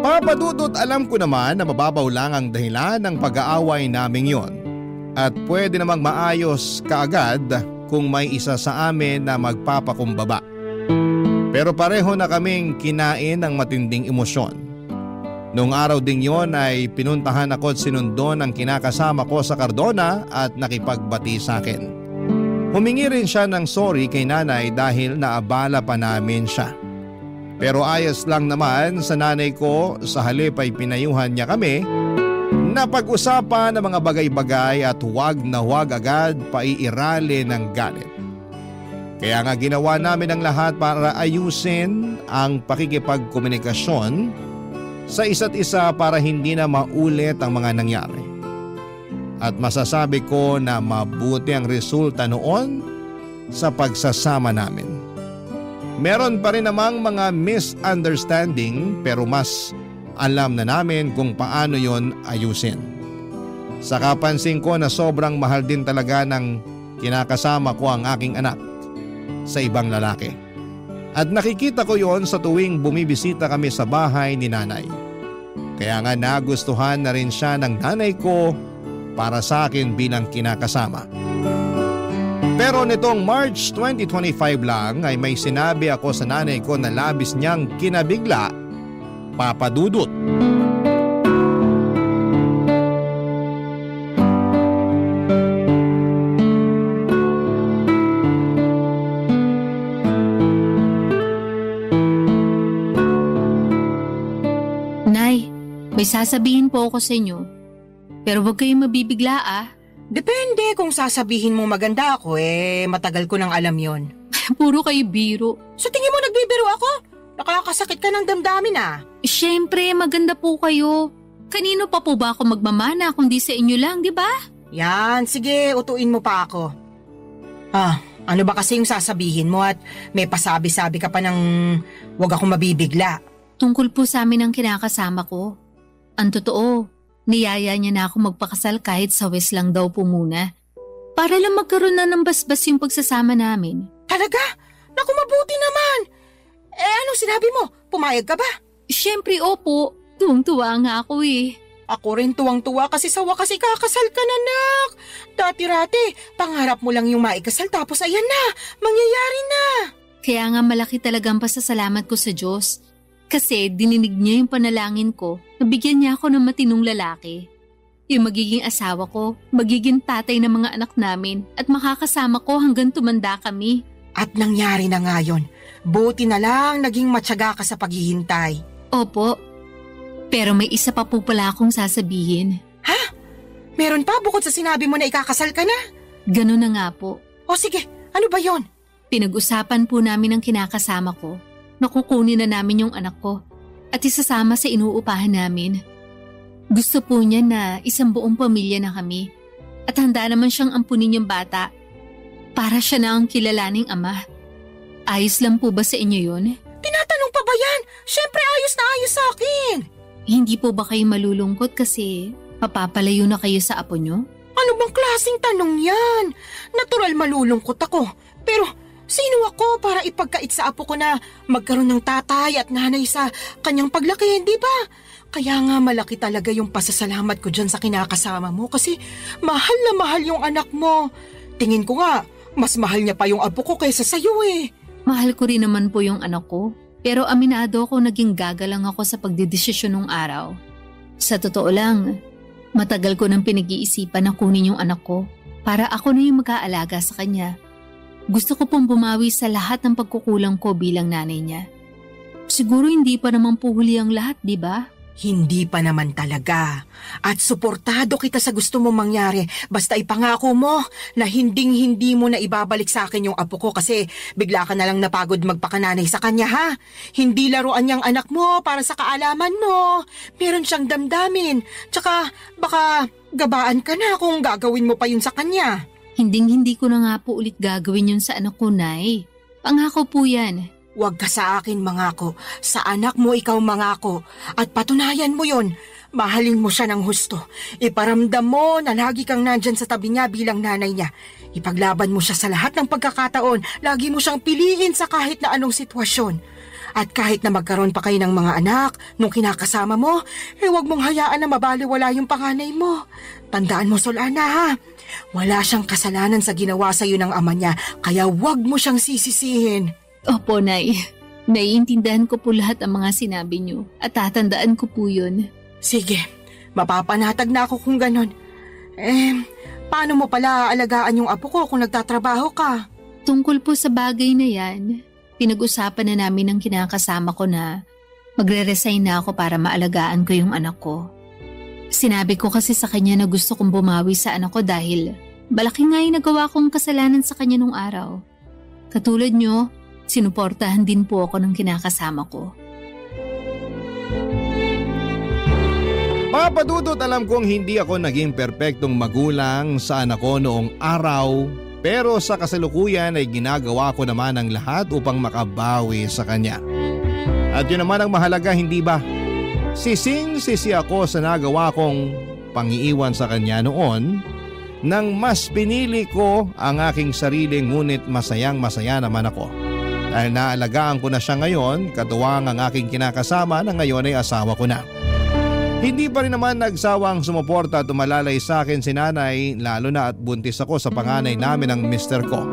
[SPEAKER 1] Papa Dudut, alam ko naman na mababaw lang ang dahilan ng pag-aaway naming yon. At pwede namang maayos kaagad kung may isa sa amin na magpapakumbaba. Pero pareho na kaming kinain ng matinding emosyon. Noong araw ding yon ay pinuntahan ako at sinundo ng kinakasama ko sa Cardona at nakipagbati sa akin. Humingi rin siya ng sorry kay nanay dahil naabala pa namin siya. Pero ayos lang naman sa nanay ko, sa halip ay pinayuhan niya kami na pag-usapan ng mga bagay-bagay at huwag na huwag agad paiirali ng galit. Kaya nga ginawa namin ang lahat para ayusin ang pakikipagkomunikasyon sa isa't isa para hindi na maulit ang mga nangyari. At masasabi ko na mabuti ang resulta noon sa pagsasama namin. Meron pa rin namang mga misunderstanding pero mas alam na namin kung paano yon ayusin. Saka pansin ko na sobrang mahal din talaga ng kinakasama ko ang aking anak sa ibang lalaki. At nakikita ko yon sa tuwing bumibisita kami sa bahay ni nanay. Kaya nga nagustuhan na rin siya ng nanay ko para sa akin bilang kinakasama. Pero nitong March 2025 lang ay may sinabi ako sa nanay ko na labis niyang kinabigla, Papa Dudut.
[SPEAKER 6] Nay, may sasabihin po ako sa inyo. Pero huwag kayong mabibigla
[SPEAKER 5] Depende kung sasabihin mo maganda ako matagal ko nang alam yon.
[SPEAKER 6] Puro kayo biro.
[SPEAKER 5] Sa tingin mo nagbibiro ako? Nakakasakit ka ng damdamin
[SPEAKER 6] Siyempre, maganda po kayo. Kanino pa po ba ako magmamana kundi sa inyo lang, di ba?
[SPEAKER 5] Yan, sige, utuin mo pa ako. Ano ba kasi yung sasabihin mo at may pasabi-sabi ka pa ng wag akong mabibigla?
[SPEAKER 6] Tungkol po sa amin ang kinakasama ko. Ang totoo, niyaya niya na ako magpakasal kahit sa West lang daw po muna. Para lang magkaroon na ng basbas yung pagsasama namin.
[SPEAKER 5] Talaga? Naku, mabuti naman! Anong sinabi mo? Pumayag ka ba?
[SPEAKER 6] Siyempre, opo. Tuwang-tuwa nga ako
[SPEAKER 5] Ako rin tuwang-tuwa kasi sa wakas ikakasal ka na, nak. Dati-rati, pangarap mo lang yung maikasal tapos ayan na, mangyayari na.
[SPEAKER 6] Kaya nga malaki talagang pasasalamat ko sa Diyos. Kasi dininig niya yung panalangin ko na bigyan niya ako ng matinong lalaki. Yung magiging asawa ko, magiging tatay ng mga anak namin at makakasama ko hanggang tumanda kami.
[SPEAKER 5] At nangyari na nga yun. Buti na lang naging matyaga ka sa paghihintay.
[SPEAKER 6] Opo, pero may isa pa po pala akong sasabihin.
[SPEAKER 5] Ha? Meron pa bukod sa sinabi mo na ikakasal ka na?
[SPEAKER 6] Ganun na nga po.
[SPEAKER 5] O sige, ano ba yon?
[SPEAKER 6] Pinag-usapan po namin ng kinakasama ko. Nakukunin na namin yung anak ko at isasama sa inuupahan namin. Gusto po niya na isang buong pamilya na kami at handa naman siyang ampunin yung bata para siya na ang kilalaning ama. Ayos lang po ba sa inyo yun?
[SPEAKER 5] Tinatanong pa ba yan? Siyempre ayos na ayos sa akin.
[SPEAKER 6] Hindi po ba kayo malulungkot kasi mapapalayo na kayo sa apo nyo?
[SPEAKER 5] Ano bang klaseng tanong yan? Natural malulungkot ako. Pero sino ako para ipagkait sa apo ko na magkaroon ng tatay at nanay sa kanyang paglaki, di ba? Kaya nga malaki talaga yung pasasalamat ko dyan sa kinakasama mo kasi mahal na mahal yung anak mo. Tingin ko nga, mas mahal niya pa yung apo ko kaysa sa'yo eh.
[SPEAKER 6] Mahal ko rin naman po yung anak ko, pero aminado ko naging gagalang ako sa pagdedesisyon nung araw. Sa totoo lang, matagal ko nang pinag-iisipan na kunin yung anak ko para ako na yung mag-aalaga sa kanya. Gusto ko pong bumawi sa lahat ng pagkukulang ko bilang nanay niya. Siguro hindi pa naman po huli ang lahat, di ba?
[SPEAKER 5] Hindi pa naman talaga. At suportado kita sa gusto mong mangyari. Basta ipangako mo na hinding-hindi mo na ibabalik sa akin yung apo ko kasi bigla ka na lang napagod magpakananay sa kanya, ha? Hindi laruan niyang anak mo para sa kaalaman mo. Meron siyang damdamin. Tsaka baka gabaan ka na kung gagawin mo pa yun sa kanya.
[SPEAKER 6] Hinding-hindi ko na nga po ulit gagawin yun sa anak ko, Nay. Pangako po yan.
[SPEAKER 5] Huwag ka sa akin mangako. Sa anak mo ikaw mangako. At patunayan mo yon. Mahalin mo siya ng husto. Iparamdam mo na lagi kang nandyan sa tabi niya bilang nanay niya. Ipaglaban mo siya sa lahat ng pagkakataon. Lagi mo siyang piliin sa kahit na anong sitwasyon. At kahit na magkaroon pa kayo ng mga anak nung kinakasama mo, huwag mong hayaan na mabaliwala yung panganay mo. Tandaan mo, Solana, ha? Wala siyang kasalanan sa ginawa sa'yo ng ama niya, kaya huwag mo siyang sisisihin.
[SPEAKER 6] Opo, Nay. Naiintindihan ko po lahat ang mga sinabi niyo at tatandaan ko po yun.
[SPEAKER 5] Sige, mapapanatag na ako kung ganon. Paano mo pala aalagaan yung apo ko kung nagtatrabaho ka?
[SPEAKER 6] Tungkol po sa bagay na yan, pinag-usapan na namin ng kinakasama ko na magre-resign na ako para maalagaan ko yung anak ko. Sinabi ko kasi sa kanya na gusto kong bumawi sa anak ko dahil malaki nga yung nagawa kong kasalanan sa kanya nung araw. Katulad nyo, sinuportahan din po ako ng kinakasama ko.
[SPEAKER 1] Papadudot, alam kong hindi ako naging perpektong magulang sa anak ko noong araw, pero sa kasalukuyan ay ginagawa ko naman ang lahat upang makabawi sa kanya. At yun naman ang mahalaga, hindi ba? Sising-sisi ako sa nagawa kong pangiiwan sa kanya noon nang mas pinili ko ang aking sarili, ngunit masayang-masaya naman ako. Dahil naalagaan ko na siya ngayon, katuwang ang aking kinakasama na ngayon ay asawa ko na. Hindi pa rin naman nagsawang sumuporta at tumalalay sa akin si nanay, lalo na at buntis ako sa panganay namin ng mister ko.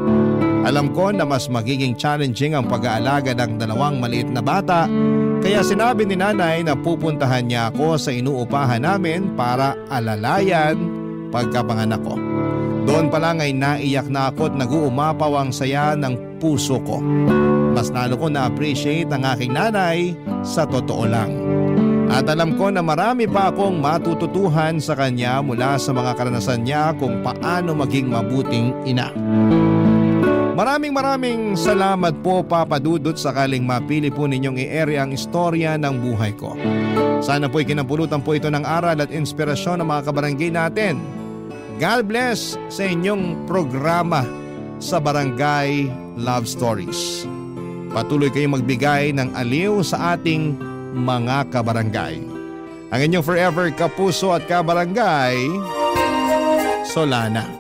[SPEAKER 1] Alam ko na mas magiging challenging ang pag-aalaga ng dalawang maliit na bata, kaya sinabi ni nanay na pupuntahan niya ako sa inuupahan namin para alalayan pagkapanganak ko. Doon pa lang ay naiyak na ako at nag-uumapaw ang saya ng puso ko. Mas lalo ko na-appreciate ang aking nanay, sa totoo lang. At alam ko na marami pa akong matututuhan sa kanya mula sa mga karanasan niya kung paano maging mabuting ina. Maraming salamat po, Papa Dudut, sakaling mapili po ninyong i-ere ang istorya ng buhay ko. Sana po'y kinapulutan po ito ng aral at inspirasyon ng mga kabarangay natin. God bless sa inyong programa sa Barangay Love Stories. Patuloy kayong magbigay ng aliw sa ating mga kabarangay. Ang inyong forever kapuso at kabarangay, Solana.